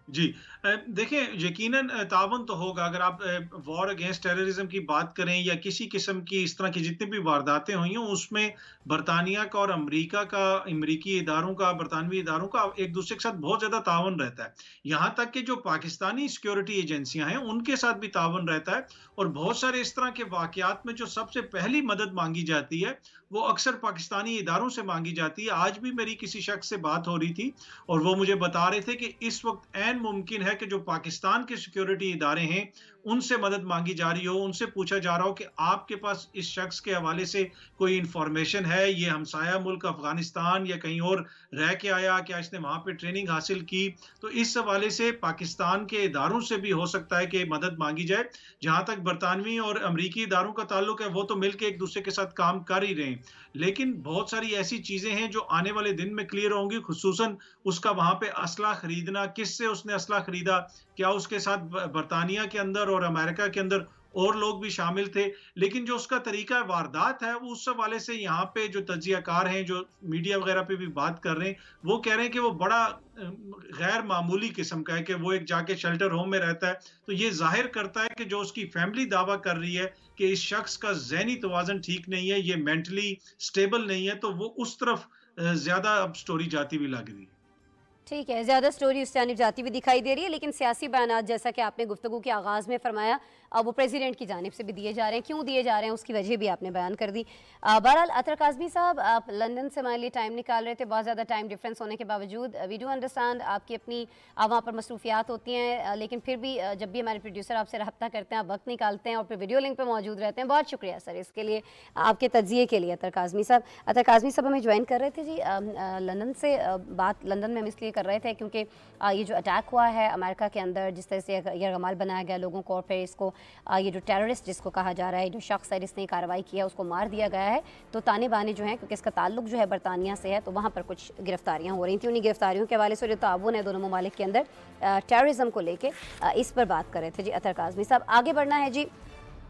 जी, देखें यकीनन तावन तो होगा। अगर आप वॉर अगेंस्ट टेररिज्म की बात करें या किसी किस्म की इस तरह की जितनी भी वारदातें हुई हों उसमें बरतानिया का और अमेरिका का, अमेरिकी इदारों का, बरतानवी इदारों का एक दूसरे के साथ बहुत ज़्यादा तावन रहता है। यहाँ तक कि जो पाकिस्तानी सिक्योरिटी एजेंसियां हैं उनके साथ भी तावन रहता है और बहुत सारे इस तरह के वाकयात में जो सबसे पहली मदद मांगी जाती है वो अक्सर पाकिस्तानी इदारों से मांगी जाती है। आज भी मेरी किसी शख्स से बात हो रही थी और वो मुझे बता रहे थे कि इस वक्त ऐन मुमकिन है कि जो पाकिस्तान के सिक्योरिटी इदारे हैं उनसे मदद मांगी जा रही हो, उनसे पूछा जा रहा हो कि आपके पास इस शख्स के हवाले से कोई इंफॉर्मेशन है, ये हमसाया मुल्क अफगानिस्तान या कहीं और रह के आया, क्या इसने वहां पे ट्रेनिंग हासिल की? तो इस हवाले से पाकिस्तान के इदारों से भी हो सकता है कि मदद मांगी जाए। जहां तक बरतानवी और अमरीकी इदारों का ताल्लुक है वो तो मिलकर एक दूसरे के साथ काम कर ही रहे हैं, लेकिन बहुत सारी ऐसी चीजें हैं जो आने वाले दिन में क्लियर होंगी, खुसूसन उसका वहां पे असला खरीदना, किससे उसने असला खरीदा, क्या उसके साथ बरतानिया के अंदर और अमेरिका के अंदर और लोग भी शामिल थे। लेकिन जो उसका तरीका वारदात है वो उस हवाले से यहाँ पे जो तज्जियाकार हैं, जो मीडिया वगैरह पे भी बात कर रहे हैं, वो कह रहे हैं कि वो बड़ा गैर मामूली किस्म का है कि वो एक जाके शेल्टर होम में रहता है। तो ये जाहिर करता है कि जो उसकी फैमिली दावा कर रही है कि इस शख्स का ज़हनी तवाज़ुन ठीक नहीं है, ये मेंटली स्टेबल नहीं है, तो वो उस तरफ ज्यादा अब स्टोरी जाती हुई लग रही है। ठीक है, ज़्यादा स्टोरी उस जानिब जाती हुई दिखाई दे रही है, लेकिन सियासी बयानात जैसा कि आपने गुफ्तगू के आगाज़ में फरमाया, वो प्रेसिडेंट की जानिब से भी दिए जा रहे हैं। क्यों दिए जा रहे हैं उसकी वजह भी आपने बयान कर दी। बहरहाल अतर काज़मी साहब, आप लंदन से हमारे लिए टाइम निकाल रहे थे, बहुत ज़्यादा टाइम डिफरेंस होने के बावजूद। वी डू अंडरस्टैंड आपकी अपनी वहाँ पर मसरूफियात होती हैं, लेकिन फिर भी जब भी हमारे प्रोड्यूसर आपसे रब्ता करते हैं, आप वक्त निकालते हैं और फिर वीडियो लिंक पर मौजूद रहते हैं। बहुत शुक्रिया सर इसके लिए, आपके तज्जिए के लिए। अतर काज़मी साहब हमें ज्वाइन कर रहे थे जी लंदन से। बात लंदन में हम इसलिए कर रहे थे क्योंकि ये जो अटैक हुआ है अमेरिका के अंदर, जिस तरह से यरगमाल बनाया गया लोगों को, और फिर इसको ये जो टेररिस्ट जिसको कहा जा रहा है, जो शख्स है जिसने कार्रवाई किया उसको मार दिया गया है, तो ताने बाने जो हैं, क्योंकि इसका ताल्लुक जो है बरतानिया से है, तो वहाँ पर कुछ गिरफ्तारियाँ हो रही थी। उन्हीं गिरफ्तारियों के हवाले से जो ताउन है दोनों ममालिक के अंदर टेररिज्म को लेके, इस पर बात कर रहे थे जी अतर काज़मी साहब। आगे बढ़ना है जी,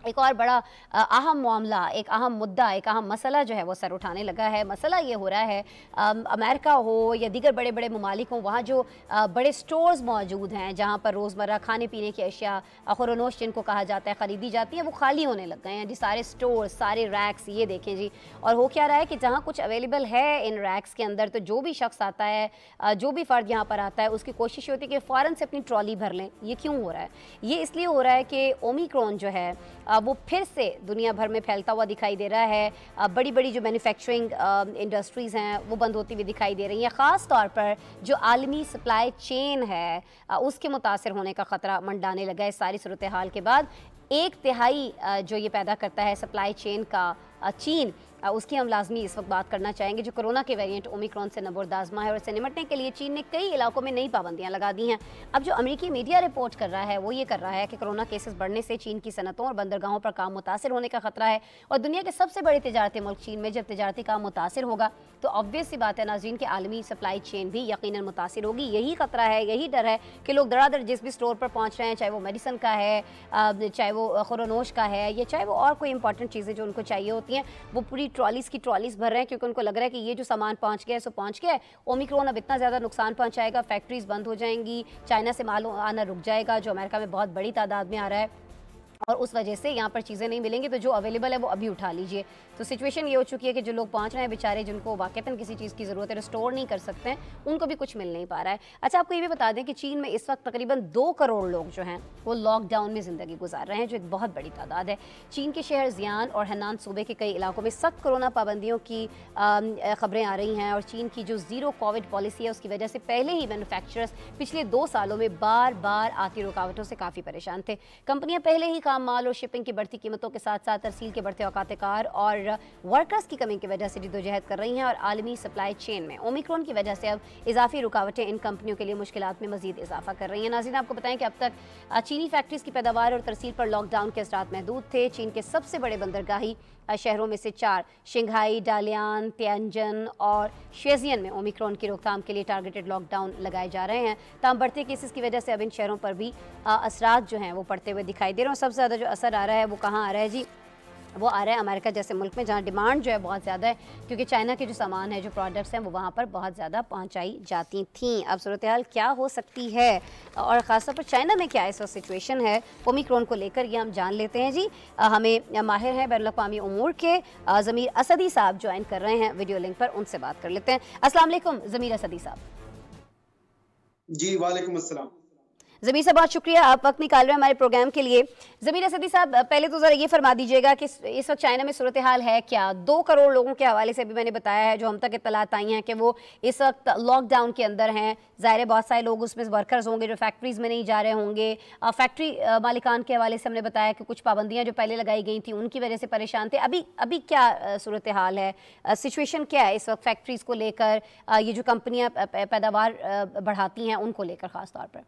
एक और बड़ा अहम मामला, एक अहम मुद्दा, एक अहम मसला जो है वो सर उठाने लगा है। मसला ये हो रहा है अमेरिका हो या दीगर बड़े बड़े ममालिक हों, वहाँ जो बड़े स्टोर्स मौजूद हैं जहाँ पर रोज़मर्रा खाने पीने की अशिया, खुरनोश जिनको कहा जाता है, ख़रीदी जाती है, वो खाली होने लग गए हैं जी। सारे स्टोर, सारे रैक्स, ये देखें जी। और हो क्या रहा है कि जहाँ कुछ अवेलेबल है इन रैक्स के अंदर, तो जो भी शख्स आता है, जो भी फ़र्द यहाँ पर आता है, उसकी कोशिश होती है कि फ़ौरन से अपनी ट्रॉली भर लें। ये क्यों हो रहा है? ये इसलिए हो रहा है कि ओमिक्रॉन जो है वो फिर से दुनिया भर में फैलता हुआ दिखाई दे रहा है। बड़ी बड़ी जो मैन्युफैक्चरिंग इंडस्ट्रीज़ हैं वो बंद होती हुई दिखाई दे रही हैं। ख़ास तौर पर जो आलमी सप्लाई चेन है उसके मुतासर होने का ख़तरा मंडाने लगा है सारी सूरत हाल के बाद। 1/3 जो ये पैदा करता है सप्लाई चेन का चीन, उसकी हम लाजमी इस वक्त बात करना चाहेंगे, जो कोरोना के वेरिएंट ओमिक्रॉन से नबूरद आजमा है। और इससे निपटने के लिए चीन ने कई इलाकों में नई पाबंदियां लगा दी हैं। अब जो अमेरिकी मीडिया रिपोर्ट कर रहा है वो ये कर रहा है कि कोरोना केसेस बढ़ने से चीन की सनतों और बंदरगाहों पर काम मुतासिर होने का खतरा है। और दुनिया के सबसे बड़े तिजारती मुल्क चीन में जब तिजारती काम मुतासिर होगा तो ऑब्वियस सी बात है नाज़रीन कि आलमी सप्लाई चेन भी यकीनन मुतासिर होगी। यही खतरा है, यही डर है कि लोग धड़ाधड़ जिस भी स्टोर पर पहुंच रहे हैं, चाहे वो मेडिसिन का है, चाहे वो खुरोनोश का है, या चाहे वो और कोई इंपॉर्टेंट चीज़ें जो उनको चाहिए होती हैं, वो पूरी ट्रॉलीज़ की ट्रॉलीज़ भर रहे हैं क्योंकि उनको लग रहा है कि ये जो सामान पहुंच गया है सो पहुंच गया है। ओमिक्रॉन अब इतना ज़्यादा नुकसान पहुंचाएगा, फैक्ट्रीज बंद हो जाएंगी, चाइना से माल आना रुक जाएगा जो अमेरिका में बहुत बड़ी तादाद में आ रहा है, और उस वजह से यहाँ पर चीज़ें नहीं मिलेंगी। तो जो अवेलेबल है वो अभी उठा लीजिए। तो सिचुएशन ये हो चुकी है कि जो लोग पहुँच रहे हैं बेचारे, जिनको वाकईतन किसी चीज़ की ज़रूरत है, स्टोर नहीं कर सकते हैं, उनको भी कुछ मिल नहीं पा रहा है। अच्छा, आपको ये भी बता दें कि चीन में इस वक्त तकरीबन 2 करोड़ लोग जो हैं वो लॉकडाउन में ज़िंदगी गुजार रहे हैं, जो एक बहुत बड़ी तादाद है। चीन के शहर जियान और हैनान सूबे के कई इलाकों में सख्त कोरोना पाबंदियों की खबरें आ रही हैं। और चीन की जो ज़ीरो कोविड पॉलिसी है उसकी वजह से पहले ही मैन्युफैक्चरर्स पिछले 2 सालों में बार बार आती रुकावटों से काफ़ी परेशान थे। कंपनियाँ पहले ही काम माल और शिपिंग की बढ़ती कीमतों के साथ साथ तरसील के बढ़ते औकात कार और वर्कर्स की कमी की वजह से जद्दोजहद कर रही हैं। और आलमी सप्लाई चेन में ओमिक्रॉन की वजह से अब इजाफी रुकावटें इन कंपनियों के लिए मुश्किलात में मजीद इजाफा कर रही हैं। नाज़रीन, आपको बताएं कि अब तक चीनी फैक्ट्रीज़ की पैदावार और तरसील पर लॉकडाउन के असरात महदूद थे। चीन के सबसे बड़े बंदरगाही शहरों में से 4 शंघाई, डालियान, तियानजन और शेजियन में ओमिक्रॉन की रोकथाम के लिए टारगेटेड लॉकडाउन लगाए जा रहे हैं। तमाम बढ़ते केसेस की वजह से अब इन शहरों पर भी असरात जो हैं वो पड़ते हुए दिखाई दे रहे हैं। सबसे ज़्यादा जो असर आ रहा है वो कहाँ आ रहा है जी? वो आ रहा है अमेरिका जैसे मुल्क में, जहाँ डिमांड जो है बहुत ज़्यादा है क्योंकि चाइना के जो सामान है, जो प्रोडक्ट्स हैं वो वहाँ पर बहुत ज़्यादा पहुँचाई जाती थी। अब सूरत हाल क्या हो सकती है और ख़ासतौर पर चाइना में क्या इस वक्त सिचुएशन है ओमिक्रॉन को लेकर, ये हम जान लेते हैं जी। हमें माहिर हैं बैनुल-अक़वामी उमूर के ज़मीर असदी साहब ज्वाइन कर रहे हैं वीडियो लिंक पर, उनसे बात कर लेते हैं। अस्सलाम वालेकुम ज़मीर असदी साहब। जी वालेकुम अस्सलाम। ज़मीर साहब, बहुत शुक्रिया आप वक्त निकाल रहे हैं हमारे प्रोग्राम के लिए। ज़मीर असदी साहब, पहले तो ज़रा ये फरमा दीजिएगा कि इस वक्त चाइना में सूरत हाल है क्या? 2 करोड़ लोगों के हवाले से अभी मैंने बताया है, जो हम तक इत्तलात आई हैं कि वो इस वक्त लॉकडाउन के अंदर हैं। ज़ाहिर है बहुत सारे लोग उसमें वर्कर्स होंगे जो फैक्ट्रीज़ में नहीं जा रहे होंगे। फैक्ट्री मालिकान के हवाले से हमने बताया कि कुछ पाबंदियाँ जो पहले लगाई गई थी उनकी वजह से परेशान थे। अभी क्या सूरत हाल है, सिचुएशन क्या है इस वक्त फैक्ट्रीज़ को लेकर, ये जो कंपनियाँ पैदावार बढ़ाती हैं उनको लेकर ख़ास तौर पर?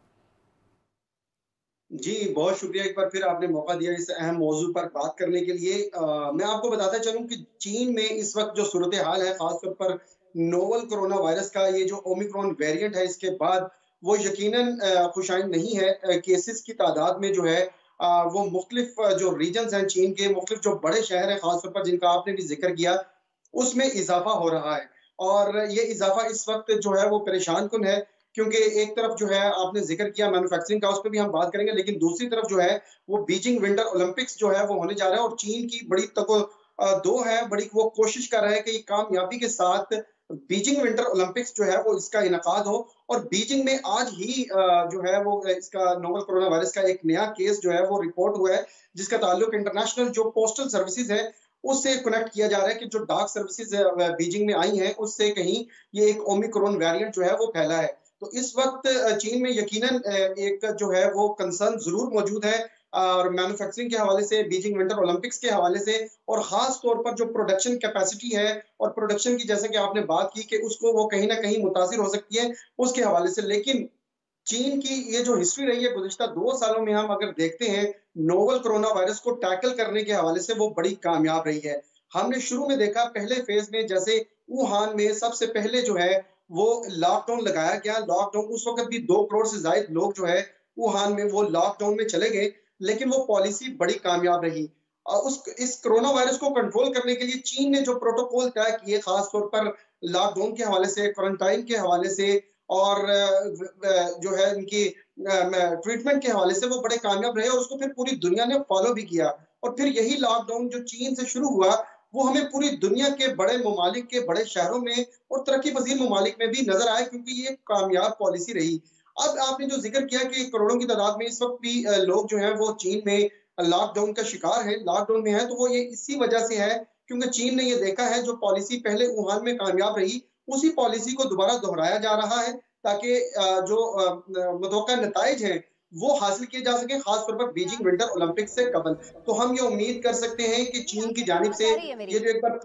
जी बहुत शुक्रिया, एक बार फिर आपने मौका दिया इस अहम मौजू पर बात करने के लिए। मैं आपको बताता चलूं कि चीन में इस वक्त जो सूरत हाल है, खासतौर पर नोवल कोरोना वायरस का ये जो ओमिक्रॉन वेरिएंट है, इसके बाद वो यकीनन खुशाइन नहीं है। केसेस की तादाद में जो है वो मुख्तलिफ जो रीजन्स हैं चीन के, मुख्तलिफ जो बड़े शहर हैं खासतौर पर जिनका आपने भी जिक्र किया, उसमें इजाफा हो रहा है। और ये इजाफा इस वक्त जो है वो परेशान कुन है, क्योंकि एक तरफ जो है आपने जिक्र किया मैन्युफैक्चरिंग का, उस पर भी हम बात करेंगे, लेकिन दूसरी तरफ जो है वो बीजिंग विंटर ओलंपिक्स जो है वो होने जा रहा है। और चीन की बड़ी दो है, बड़ी वो कोशिश कर रहा है कि कामयाबी के साथ बीजिंग विंटर ओलंपिक्स जो है वो इसका इनकाद हो। और बीजिंग में आज ही जो है वो इसका नोवल कोरोना वायरस का एक नया केस जो है वो रिपोर्ट हुआ है, जिसका ताल्लुक इंटरनेशनल जो पोस्टल सर्विसेज है उससे कनेक्ट किया जा रहा है कि जो डाक सर्विसेज बीजिंग में आई हैं उससे कहीं ये एक ओमिक्रॉन वेरिएंट जो है वो फैला है। तो इस वक्त चीन में यकीनन एक जो है वो कंसर्न जरूर मौजूद है, और मैन्युफैक्चरिंग के हवाले से, बीजिंग विंटर ओलंपिक्स के हवाले से, और खास तौर पर जो प्रोडक्शन कैपेसिटी है और प्रोडक्शन की, जैसे कि आपने बात की कि उसको वो कहीं ना कहीं मुतासिर हो सकती है, उसके हवाले से। लेकिन चीन की ये जो हिस्ट्री रही है गुज़िश्ता 2 सालों में, हम अगर देखते हैं नोवल कोरोना वायरस को टैकल करने के हवाले से वो बड़ी कामयाब रही है। हमने शुरू में देखा पहले फेज में, जैसे वुहान में सबसे पहले जो है वो लॉकडाउन लगाया गया। लॉकडाउन उस वक्त भी 2 करोड़ से ज्यादा लोग जो है वुहान में वो लॉकडाउन में चले गए, लेकिन वो पॉलिसी बड़ी कामयाब रही। इस कोरोना वायरस को कंट्रोल करने के लिए चीन ने जो प्रोटोकॉल तय किए, खास तौर पर लॉकडाउन के हवाले से, क्वारंटाइन के हवाले से, और जो है इनकी ट्रीटमेंट के हवाले से, वो बड़े कामयाब रहे और उसको फिर पूरी दुनिया ने फॉलो भी किया। और फिर यही लॉकडाउन जो चीन से शुरू हुआ वो हमें पूरी दुनिया के बड़े ममालिक के बड़े शहरों में और तरक्की पजीर ममालिक में भी नजर आया, क्योंकि ये कामयाब पॉलिसी रही। अब आपने जो जिक्र किया कि करोड़ों की तादाद में इस वक्त भी लोग जो है वो चीन में लॉकडाउन का शिकार है, लॉकडाउन में है, तो वो ये इसी वजह से है क्योंकि चीन ने ये देखा है जो पॉलिसी पहले वुहान में कामयाब रही, उसी पॉलिसी को दोबारा दोहराया जा रहा है ताकि जो मुतवक्का नताइज हैं वो हासिल किए जा सके, खास तौर पर बीजिंग विंटर ओलंपिक से कबल। तो हम ये उम्मीद कर सकते हैं कि चीन की जानिब से ये जो एक बार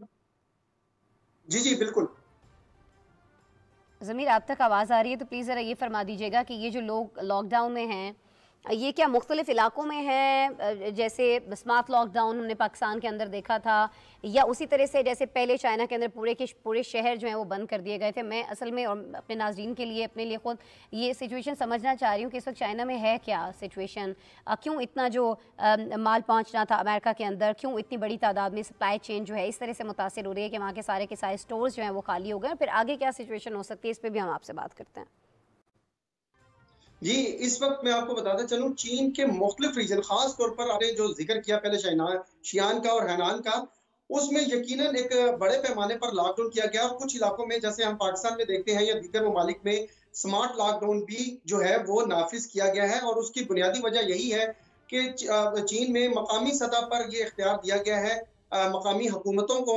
जी जी बिल्कुल। ज़मीर, आप तक आवाज़ आ रही है तो प्लीज़ ज़रा ये फरमा दीजिएगा कि ये जो लोग लॉकडाउन में हैं, ये क्या मुख्तलिफ इलाकों में है? जैसे स्मार्ट लॉकडाउन हमने पाकिस्तान के अंदर देखा था, या उसी तरह से जैसे पहले चाइना के अंदर पूरे के पूरे शहर जो हैं वो बंद कर दिए गए थे? मैं असल में और अपने नाज़रीन के लिए, अपने लिए ख़ुद ये सिचुएशन समझना चाह रही हूँ कि इस वक्त चाइना में है क्या सिचुएशन, क्यों इतना जो माल पहुँचना था अमेरिका के अंदर, क्यों इतनी बड़ी तादाद में सप्लाई चेन जो है इस तरह से मुतासर हो रही है कि वहाँ के सारे स्टोर्स जो हैं वो खाली हो गए? फिर आगे क्या सिचुएशन हो सकती है, इस पर भी हम आपसे बात करते हैं। जी, इस वक्त मैं आपको बताता चलूं, चीन के मुख्तलिफ रीजन, खास तौर पर आपने जो जिक्र किया पहले शियान का और हैनान का, उसमें यकीनन एक बड़े पैमाने पर लॉकडाउन किया गया। और कुछ इलाकों में जैसे हम पाकिस्तान में देखते हैं या दीगर ममालिक में स्मार्ट लॉकडाउन भी जो है वो नाफिज किया गया है। और उसकी बुनियादी वजह यही है कि चीन में मकामी सतह पर ये इख्तियार दिया गया है मकामी हुकूमतों को,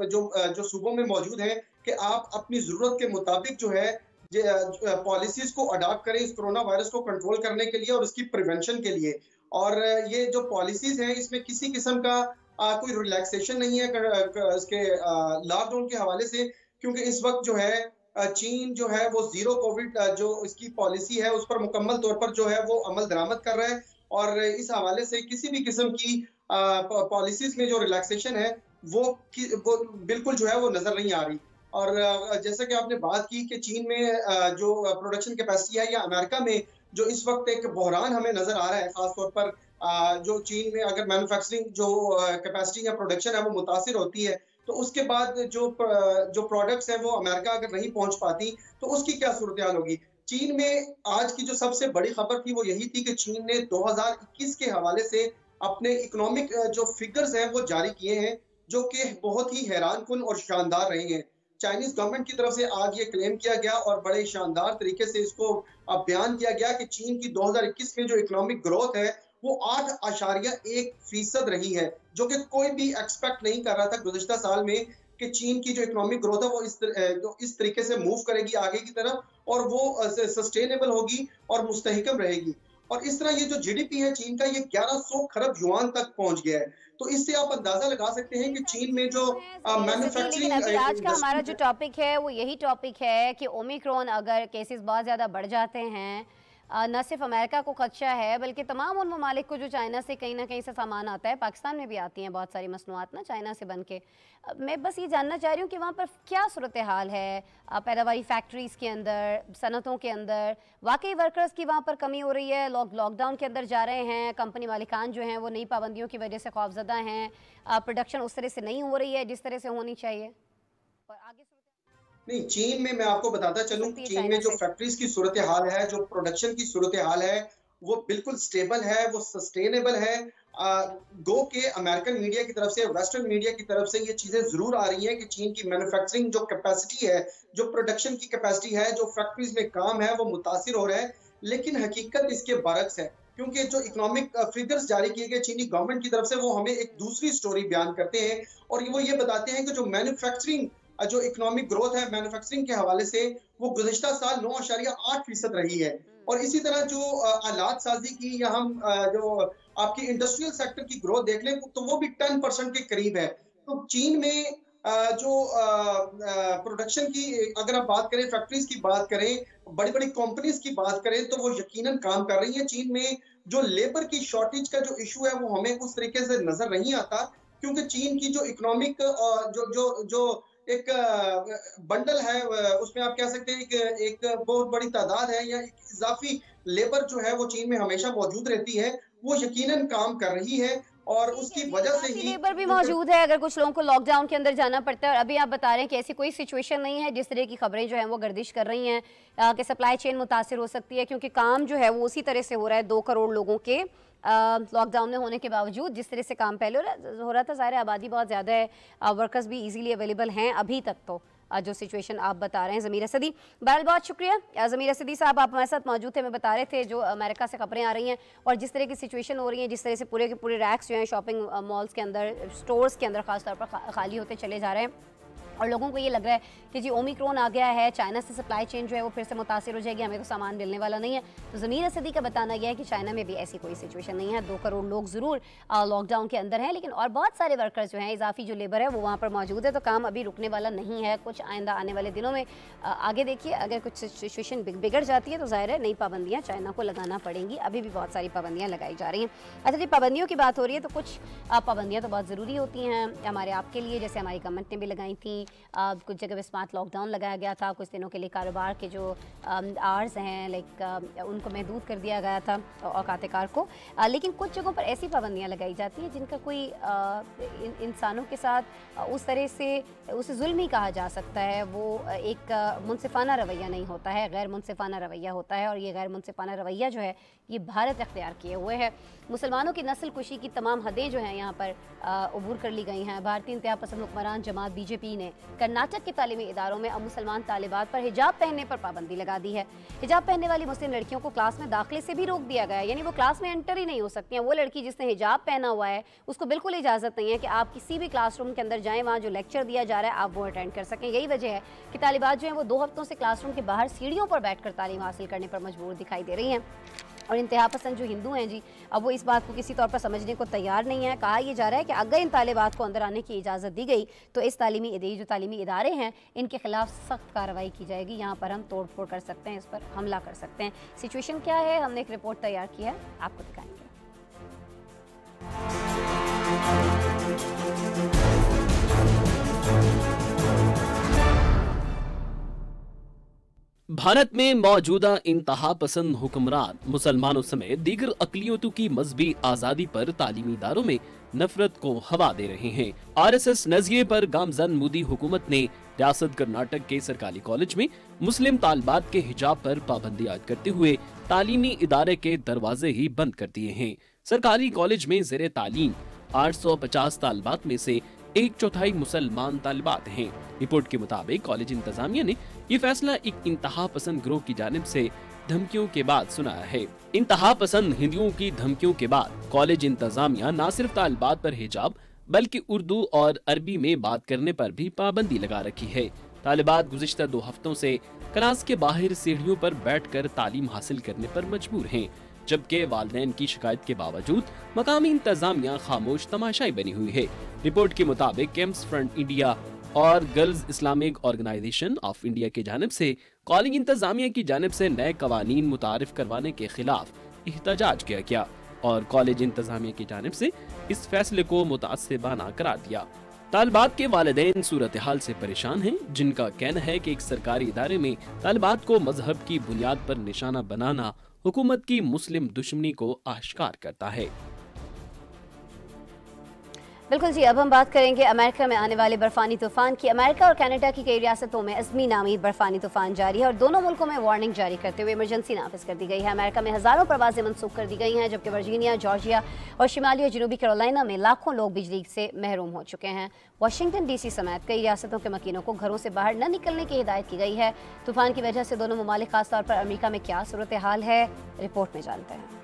जो सूबों में मौजूद हैं, कि आप अपनी जरूरत के मुताबिक जो है पॉलिसीज को अडॉप्ट करें इस कोरोना वायरस को कंट्रोल करने के लिए और उसकी प्रिवेंशन के लिए। और ये जो पॉलिसीज हैं इसमें किसी किस्म का कोई रिलैक्सेशन नहीं है इसके लॉकडाउन के हवाले से, क्योंकि इस वक्त जो है चीन जो है वो जीरो कोविड जो इसकी पॉलिसी है उस पर मुकम्मल तौर पर जो है वो अमल दरामद कर रहा है। और इस हवाले से किसी भी किस्म की पॉलिसीज में जो रिलैक्सेशन है वो बिल्कुल जो है वो नजर नहीं आ रही। और जैसा कि आपने बात की कि चीन में जो प्रोडक्शन कैपेसिटी है या अमेरिका में जो इस वक्त एक बहरान हमें नजर आ रहा है, खासतौर पर जो चीन में अगर मैन्युफैक्चरिंग जो कैपेसिटी या प्रोडक्शन है वो मुतासिर होती है, तो उसके बाद जो प्रोडक्ट्स हैं वो अमेरिका अगर नहीं पहुंच पाती तो उसकी क्या सूरत हाल होगी। चीन में आज की जो सबसे बड़ी खबर थी वो यही थी कि चीन ने 2021 के हवाले से अपने इकोनॉमिक जो फिगर्स हैं वो जारी किए हैं, जो कि बहुत ही हैरान कुन और शानदार रहे हैं। चाइनीज गवर्नमेंट की तरफ से आज ये क्लेम किया गया और बड़े शानदार तरीके से इसको बयान किया गया कि चीन की 2021 में जो इकोनॉमिक ग्रोथ है वो 8.1% रही है, जो कि कोई भी एक्सपेक्ट नहीं कर रहा था गुज़िश्ता साल में कि चीन की जो इकोनॉमिक ग्रोथ है वो इस तरीके से मूव करेगी आगे की तरफ और वो सस्टेनेबल होगी और मुस्तहकम रहेगी। और इस तरह ये जो जीडीपी है चीन का, ये 1100 खरब युआन तक पहुंच गया है। तो इससे आप अंदाजा लगा सकते हैं कि चीन में जो मैन्युफैक्चरिंग। आज का हमारा जो टॉपिक है वो यही टॉपिक है कि ओमिक्रॉन अगर केसेस बहुत ज़्यादा बढ़ जाते हैं, न सिर्फ अमेरिका को खदशा है बल्कि तमाम उन ममालिक को जो चाइना से कहीं ना कहीं से सामान आता है, पाकिस्तान में भी आती हैं बहुत सारी मसनूआत ना चाइना से बन के। मैं बस ये जानना चाह रही हूँ कि वहाँ पर क्या सूरत हाल है पैदावारी फैक्ट्रीज़ के अंदर, सनतों के अंदर, वाकई वर्कर्स की वहाँ पर कमी हो रही है, लॉकडाउन के अंदर जा रहे हैं, कंपनी मालिकान जो हैं वो नई पाबंदियों की वजह से खौफजदा हैं, प्रोडक्शन उस तरह से नहीं हो रही है जिस तरह से होनी चाहिए। और आगे नहीं, चीन में मैं आपको बताता चलूं, चीन में जो फैक्ट्रीज की सूरत हाल है, जो प्रोडक्शन की सूरत हाल है, वो बिल्कुल स्टेबल है, वो सस्टेनेबल है। गो के अमेरिकन मीडिया की तरफ से, वेस्टर्न मीडिया की तरफ से ये चीजें जरूर आ रही हैं कि चीन की मैन्युफैक्चरिंग जो कैपेसिटी है, जो प्रोडक्शन की कैपेसिटी है, जो फैक्ट्रीज में काम है वो मुतासिर हो रहा है। लेकिन हकीकत इसके बरक्स है, क्योंकि जो इकोनॉमिक फिगर्स जारी किए गए चीनी गवर्नमेंट की तरफ से वो हमें एक दूसरी स्टोरी बयान करते हैं और वो ये बताते हैं कि जो मैन्युफैक्चरिंग जो इकोनॉमिक ग्रोथ है मैन्युफैक्चरिंग के हवाले से वो गुज़िश्ता साल 9.8% रही है। और इसी तरह जो आलात साजी की या हम जो आपकी इंडस्ट्रियल सेक्टर की ग्रोथ देख लें तो वो भी 10% के करीब है। तो चीन में जो प्रोडक्शन की अगर आप बात करें, फैक्ट्रीज की बात करें, बड़ी बड़ी कंपनीज की बात करें तो वो यकीनन काम कर रही है। चीन में जो लेबर की शॉर्टेज का जो इशू है वो हमें उस तरीके से नजर नहीं आता, क्योंकि चीन की जो इकोनॉमिक जो एक बंडल है उसमें आप कह सकते हैं कि एक बहुत बड़ी तादाद है या एक इजाफी लेबर जो है वो चीन में हमेशा मौजूद रहती है, वो यकीनन काम कर रही है और उसकी वजह से ही लेबर भी मौजूद है अगर कुछ लोगों को लॉकडाउन के अंदर जाना पड़ता है। और अभी आप बता रहे हैं कि ऐसी कोई सिचुएशन नहीं है, जिस तरह की खबरें जो हैं वो गर्दिश कर रही हैं कि सप्लाई चेन मुतासिर हो सकती है, क्योंकि काम जो है वो उसी तरह से हो रहा है 2 करोड़ लोगों के लॉकडाउन में होने के बावजूद। जिस तरह से काम पहले हो रहा था, ज़ाहिर आबादी बहुत ज़्यादा है, वर्कर्स भी इजीली अवेलेबल हैं अभी तक। तो जो सिचुएशन आप बता रहे हैं ज़मीर असदी, बहरहाल बहुत शुक्रिया ज़मीर असदी साहब, आप हमारे साथ मौजूद थे। मैं बता रहे थे जो अमेरिका से खबरें आ रही हैं और जिस तरह की सिचुएशन हो रही है, जिस तरह से पूरे के पूरे रैक्स जो हैं शॉपिंग मॉल्स के अंदर, स्टोर्स के अंदर ख़ास तौर पर खाली होते चले जा रहे हैं और लोगों को ये लग रहा है कि जी ओमिक्रॉन आ गया है, चाइना से सप्लाई चेन जो है वो फिर से मुतासिर हो जाएगी, हमें तो सामान मिलने वाला नहीं है। तो ज़मीर असदी का बताना यह है कि चाइना में भी ऐसी कोई सिचुएशन नहीं है। 2 करोड़ लोग ज़रूर लॉकडाउन के अंदर हैं, लेकिन और बहुत सारे वर्कर्स जो हैं, इजाफी जो लेबर है वो वहाँ पर मौजूद है। तो काम अभी रुकने वाला नहीं है। कुछ आइंदा आने वाले दिनों में आगे देखिए, अगर कुछ सिचुएशन बिगड़ जाती है तो ज़ाहिर है नई पाबंदियाँ चाइना को लगाना पड़ेंगी। अभी भी बहुत सारी पाबंदियाँ लगाई जा रही हैं। अच्छा जी, पाबंदियों की बात हो रही है तो कुछ पाबंदियाँ तो बहुत ज़रूरी होती हैं हमारे आपके लिए, जैसे हमारी गवर्नमेंट ने भी लगाई थी। कुछ जगह पे स्मार्ट लॉकडाउन लगाया गया था, कुछ दिनों के लिए कारोबार के जो आवर्स हैं लाइक उनको महदूद कर दिया गया था औकात कार को। लेकिन कुछ जगहों पर ऐसी पाबंदियाँ लगाई जाती हैं जिनका कोई इंसानों के साथ उस तरह से उसे जुल्म ही कहा जा सकता है। वो एक मुनसिफाना रवैया नहीं होता है, गैर मुनसिफाना रवैया होता है। और ये गैर मुनसिफाना रवैया जो है ये भारत अख्तियार किए हुए है। मुसलमानों की नस्ल कुशी की तमाम हदें जो हैं यहाँ पर अबूर कर ली गई हैं। भारतीय इंतहा पसंद हुक्मरान जमात बीजेपी ने कर्नाटक के तालीमी इदारों में अब मुसलमान तालिबात पर हिजाब पहनने पर पाबंदी लगा दी है। हिजाब पहनने वाली मुस्लिम लड़कियों को क्लास में दाखिले से भी रोक दिया गया है, यानी वो क्लास में एंटर ही नहीं हो सकती हैं। वो लड़की जिसने हिजाब पहना हुआ है उसको बिल्कुल इजाज़त नहीं है कि आप किसी भी क्लासरूम के अंदर जाएँ, वहाँ जो लेक्चर दिया जा रहा है आप वो अटेंड कर सकें। यही वजह है कि तालिबात जो है वो 2 हफ्तों से क्लासरूम के बाहर सीढ़ियों पर बैठकर तालीम हासिल करने पर मजबूर दिखाई दे रही हैं। और इंतहा पसंद जो हिंदू हैं जी, अब वो इस बात को किसी तौर पर समझने को तैयार नहीं है। कहा यह जा रहा है कि अगर इन तालिबात को अंदर आने की इजाज़त दी गई तो इस जो तालीमी इदारे हैं इनके खिलाफ सख्त कार्रवाई की जाएगी। यहाँ पर हम तोड़ फोड़ कर सकते हैं, इस पर हमला कर सकते हैं। सिचुएशन क्या है, हमने एक रिपोर्ट तैयार की है, आपको दिखाएंगे। भारत में मौजूदा इंतहा पसंद हुक्मरान मुसलमानों समेत दीगर अकलियतों की मजहबी आजादी पर तालीमी इदारों में नफरत को हवा दे रहे हैं। RSS नजरिए पर गामजन मोदी हुकूमत ने रियासत कर्नाटक के सरकारी कॉलेज में मुस्लिम तालिबात के हिजाब पर पाबंदी आयद करते हुए तालीमी इदारे के दरवाजे ही बंद कर दिए हैं। सरकारी कॉलेज में ज़ेरे तालीम 850 तालिबात में से 1/4 मुसलमान तालिबात हैं। रिपोर्ट के मुताबिक कॉलेज इंतजामिया ने ये फैसला एक इंतहा पसंद गिरोह की जानिब से धमकियों के बाद सुनाया है। इंतहा पसंद हिंदुओं की धमकियों के बाद कॉलेज इंतजामिया न सिर्फ तालिबात पर हिजाब बल्कि उर्दू और अरबी में बात करने पर भी पाबंदी लगा रखी है। तालिबात गुज़िश्ता 2 हफ्तों से क्लास के बाहर सीढ़ियों पर बैठकर तालीम हासिल करने पर मजबूर हैं, जबकि वालिदैन की शिकायत के बावजूद मकामी इंतजामिया खामोश तमाशाई बनी हुई है। रिपोर्ट के मुताबिक कैंप्स फ्रंट इंडिया और girls Islamic organisation of India की जानिब से कॉलेज इंतजामिया की जानिब से नए कवानीन मुतारिफ करवाने के खिलाफ एहतजाज किया गया और कॉलेज इंतजामिया की जानिब से इस फैसले को मुतासिबाना करार दिया। तालिबात के वालिदैन सूरत हाल से परेशान हैं, जिनका कहना है कि एक सरकारी इदारे में तालिबात को मजहब की बुनियाद पर निशाना बनाना हुकूमत की मुस्लिम दुश्मनी को आश्कार करता है। बिल्कुल जी, अब हम बात करेंगे अमेरिका में आने वाले बर्फानी तूफान की। अमेरिका और कनाडा की कई रियासतों में अज़मी नामी बर्फानी तूफान जारी है और दोनों मुल्कों में वार्निंग जारी करते हुए इमरजेंसी नाफिज कर दी गई है। अमेरिका में हज़ारों परवाजें मनसूख कर दी गई हैं, जबकि वर्जीनिया, जॉर्जिया और शिमाली और जनूबी कैरोलिना में लाखों लोग बिजली से महरूम हो चुके हैं। वाशिंगटन DC समेत कई रियासतों के मकीनों को घरों से बाहर न निकलने की हिदायत की गई है। तूफान की वजह से दोनों ममालिक खासतौर पर अमेरिका में क्या सूरत हाल है, रिपोर्ट में जानते हैं।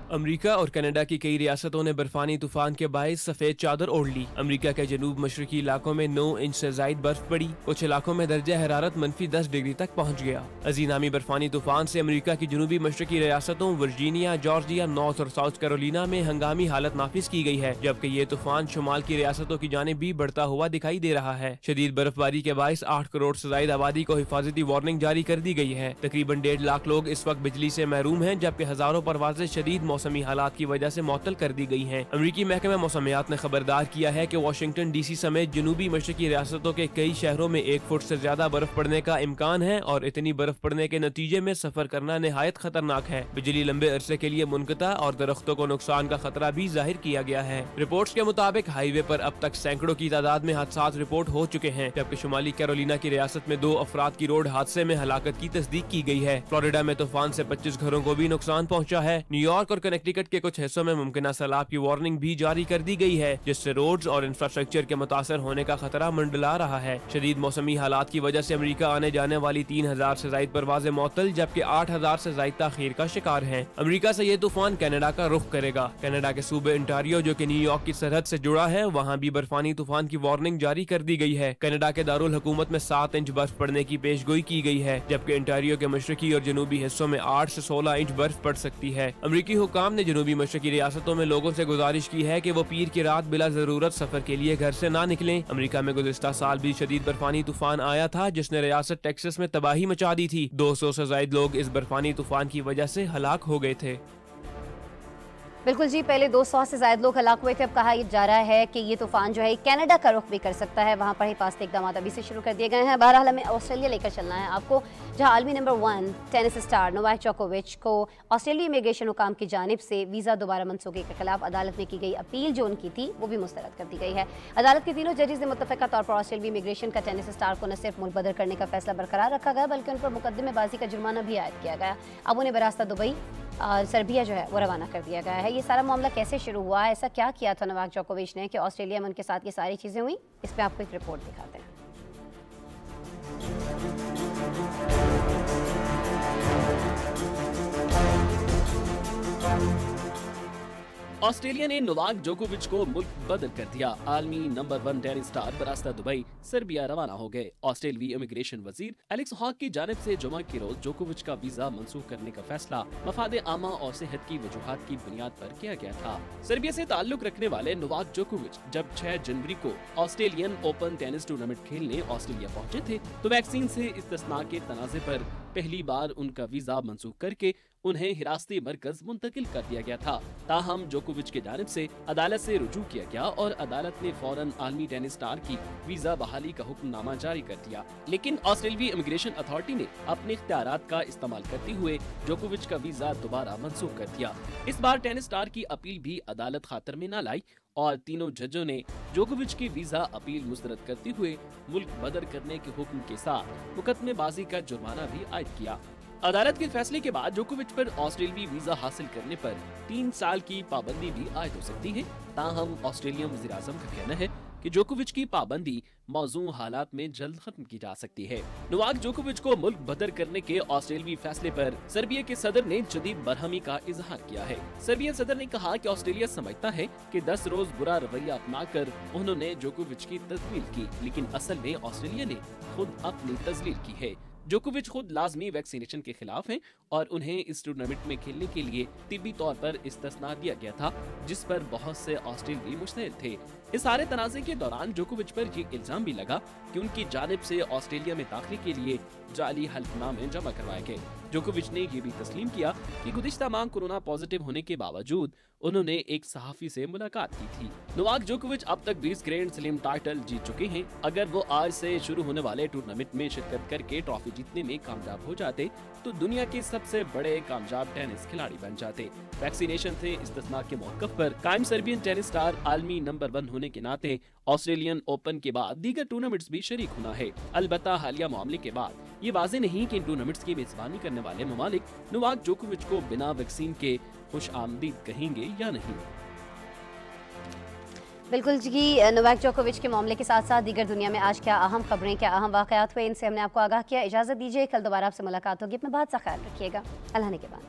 अमेरिका और कनाडा की कई रियासतों ने बर्फानी तूफान के बायस सफेद चादर ओढ़ ली। अमेरिका के जनूब मशरकी इलाकों में 9 इंच से जायद बर्फ पड़ी। कुछ इलाकों में दर्जा हरारत -10 डिग्री तक पहुंच गया। अजीनामी बर्फानी तूफान से अमेरिका की जनूबी मशरकी रियासतों वर्जीनिया, जॉर्जिया, नॉर्थ और साउथ कैरोलिना में हंगामी हालत नाफिज की गई है, जबकि ये तूफान शुमाल की रियासतों की जानिब भी बढ़ता हुआ दिखाई दे रहा है। शदीद बर्फबारी के बायस 8 करोड़ से जायद आबादी को हिफाजती वार्निंग जारी कर दी गई है। तकरीबन 1.5 लाख लोग इस वक्त बिजली से महरूम हैं, जबकि हजारों परवाजें शदीद मौसमी हालात की वजह से मुअत्तल कर दी गई हैं। अमेरिकी महकमा मौसमियात ने खबरदार किया है कि वाशिंगटन DC समेत जनूबी मशरकी रियासतों के कई शहरों में 1 फुट से ज्यादा बर्फ पड़ने का इम्कान है और इतनी बर्फ पड़ने के नतीजे में सफर करना निहायत खतरनाक है। बिजली लंबे अरसे के लिए मुनक़ता और दरख्तों को नुकसान का खतरा भी जाहिर किया गया है। रिपोर्ट्स के मुताबिक हाईवे पर अब तक सैकड़ों की तादाद में हादसात रिपोर्ट हो चुके हैं, जबकि शुमाली कैरोलिना की रियासत में 2 अफराद की रोड हादसे में हलाकत की तस्दीक की गई है। फ्लोरिडा में तूफान से 25 घरों को भी नुकसान पहुँचा है। न्यूयॉर्क और कनेक्टिकट के कुछ हिस्सों में मुमकिन सैलाब की वार्निंग भी जारी कर दी गई है, जिससे रोड्स और इंफ्रास्ट्रक्चर के मुतासर होने का खतरा मंडला रहा है। शदीद मौसमी हालात की वजह से अमेरिका आने जाने वाली 3000 से ज्यादा परवाजें मुअत्तल, जबकि 8000 से ज्यादा ताखीर का शिकार है। अमेरिका से ये तूफान कनाडा का रुख करेगा। कनाडा के सूबे ओंटारियो जो कि न्यूयॉर्क की सरहद से जुड़ा है, वहाँ भी बर्फानी तूफान की वार्निंग जारी कर दी गई है। कनाडा के दारुल हुकूमत में 7 इंच बर्फ पड़ने की पेशगोई की गई है, जबकि ओंटारियो के मशरकी और जनूबी हिस्सों में 8 से 16 इंच बर्फ पड़ सकती है। अमरीकी हुकाम ने जनूबी मशरकी रियासतों में लोगों से गुजारिश की है कि वो पीर की रात बिला जरूरत सफर के लिए घर से ना निकलें। अमेरिका में गुज़िश्ता साल भी शदीद बर्फानी तूफान आया था, जिसने रियासत टेक्सास में तबाही मचा दी थी। 200 से ज्यादा लोग इस बर्फानी तूफान की वजह से हलाक हो गए थे। बिल्कुल जी, पहले 200 से ज़्यादा लोग हलाक हुए थे। अब कहा जा रहा है कि ये तूफान जो है कनाडा का रुख भी कर सकता है। वहाँ पर हिफाजती इक़दाम अभी से शुरू कर दिए गए हैं। बहरहाल हमें ऑस्ट्रेलिया लेकर चलना है आपको, जहाँ आलमी नंबर 1 टेनिस स्टार नोवाक जोकोविच को ऑस्ट्रेलिया इमिग्रेशन हुकाम की जानिब से वीज़ा दोबारा मनसूखी के खिलाफ अदालत में की गई अपील जो उनकी थी वो भी मुस्तरद कर दी गई है। अदालत के तीनों जजेस ने मुत्तफ़िका तौर पर ऑस्ट्रेलिया इमिग्रेशन का टेनिस स्टार को न सिर्फ मुल्क बदर करने का फैसला बरकरार रखा गया, बल्कि उन पर मुकदमेबाजी का जुर्माना भी आयद किया गया। अब उन्हें बरास्ता दुबई सर्बिया जो है वो रवाना कर दिया गया है। ये सारा मामला कैसे शुरू हुआ, ऐसा क्या किया था नोवाक जोकोविच ने कि ऑस्ट्रेलिया में उनके साथ ये सारी चीज़ें हुई, इस पर आपको एक रिपोर्ट दिखाते हैं। ऑस्ट्रेलिया ने नोवाक जोकोविच को मुल्क बदल कर दिया। आलमी नंबर 1 टेनिस स्टार बरास्ता दुबई सर्बिया रवाना हो गए। ऑस्ट्रेलियाई इमिग्रेशन वजीर एलेक्स हॉक की जानिब से जुमा के रोज जोकोविच का वीजा मंसूख करने का फैसला मफाद आमा और सेहत की वजूहात की बुनियाद पर किया गया था। सर्बिया से ताल्लुक रखने वाले नोवाक जोकोविच जब 6 जनवरी को ऑस्ट्रेलियन ओपन टेनिस टूर्नामेंट खेलने ऑस्ट्रेलिया पहुंचे थे, तो वैक्सीन से इस्तिस्ना के तनाज़े पर पहली बार उनका वीजा मंसूख करके उन्हें हिरासती मरकज मुंतकिल कर दिया गया था। ताहम जोकोविच की जानिब से अदालत से रुजू किया गया और अदालत ने फौरन आलमी टेनिस स्टार की वीजा बहाली का हुक्मनामा जारी कर दिया। लेकिन ऑस्ट्रेलियाई इमिग्रेशन अथॉरिटी ने अपने इख्तियारात का इस्तेमाल करते हुए जोकोविच का वीजा दोबारा मंसूख कर दिया। इस बार टेनिस स्टार की अपील भी अदालत खातर में न लाई और तीनों जजों ने जोकोविच की वीजा अपील मुस्तरद करते हुए मुल्क बदर करने के हुक्म के साथ मुकदमेबाजी का जुर्माना भी आयद किया। अदालत के फैसले के बाद जोकोविच पर ऑस्ट्रेलियाई वीजा हासिल करने पर 3 साल की पाबंदी भी आयद हो सकती है। ताहम ऑस्ट्रेलियन वज़ीर आज़म का कहना है कि जोकोविच की पाबंदी मौजूद हालात में जल्द खत्म की जा सकती है। नोवाक जोकोविच को मुल्क बदर करने के ऑस्ट्रेलियाई फैसले पर सर्बिया के सदर ने जदीद बरहमी का इजहार किया है। सर्बियन सदर ने कहा कि ऑस्ट्रेलिया समझता है कि 10 रोज बुरा रवैया अपनाकर उन्होंने जोकोविच की तजलील की, लेकिन असल में ऑस्ट्रेलिया ने खुद अपनी तजलील की है। जोकोविच खुद लाजमी वैक्सीनेशन के खिलाफ हैं और उन्हें इस टूर्नामेंट में खेलने के लिए तिब्बी तौर पर इस्तिस्ना दिया गया था, जिस पर बहुत से ऑस्ट्रेलियाई मुस्तैद थे। इस सारे तनाज़े के दौरान जोकोविच पर ये इल्जाम भी लगा कि उनकी जानिब से ऑस्ट्रेलिया में दाखिले के लिए जाली हल्फनामे जमा करवाए गए। जोकोविच ने ये भी तस्लीम किया कि गुज़िश्ता माह कोरोना पॉजिटिव होने के बावजूद उन्होंने एक सहाफ़ी से मुलाकात की थी। नोवाक जोकोविच अब तक 20 ग्रैंड स्लैम टाइटल जीत चुके हैं। अगर वो आज से शुरू होने वाले टूर्नामेंट में शिरकत करके ट्रॉफी जीतने में कामयाब हो जाते तो दुनिया के सबसे बड़े कामयाब टेनिस खिलाड़ी बन जाते। वैक्सीनेशन से इस्तिस्ना के मौक़िफ़ पर कायम सर्बियन टेनिस स्टार आलमी नंबर 1 होने के नाते ऑस्ट्रेलियन ओपन के बाद दीगर टूर्नामेंट्स भी शरीक होना है। अलबत्ता हालिया मामले के बाद ये वाज़ेह नहीं कि इन टूर्नामेंट्स की मेजबानी करने वाले ममालिक नोवाक जोकोविच को बिना वैक्सीन के खुश आमदीद कहेंगे या नहीं। बिल्कुल जी, नोवाक जोकोविच के मामले के साथ साथ दीगर दुनिया में आज क्या अहम खबरें, क्या अहम वाक़यात हुए, इनसे हमने आपको आगाह किया। इजाज़त दीजिए, कल दोबारा आपसे मुलाकात होगी। अपना बहुत सा ख्याल रखिएगा। अल्लाह ने के बाद।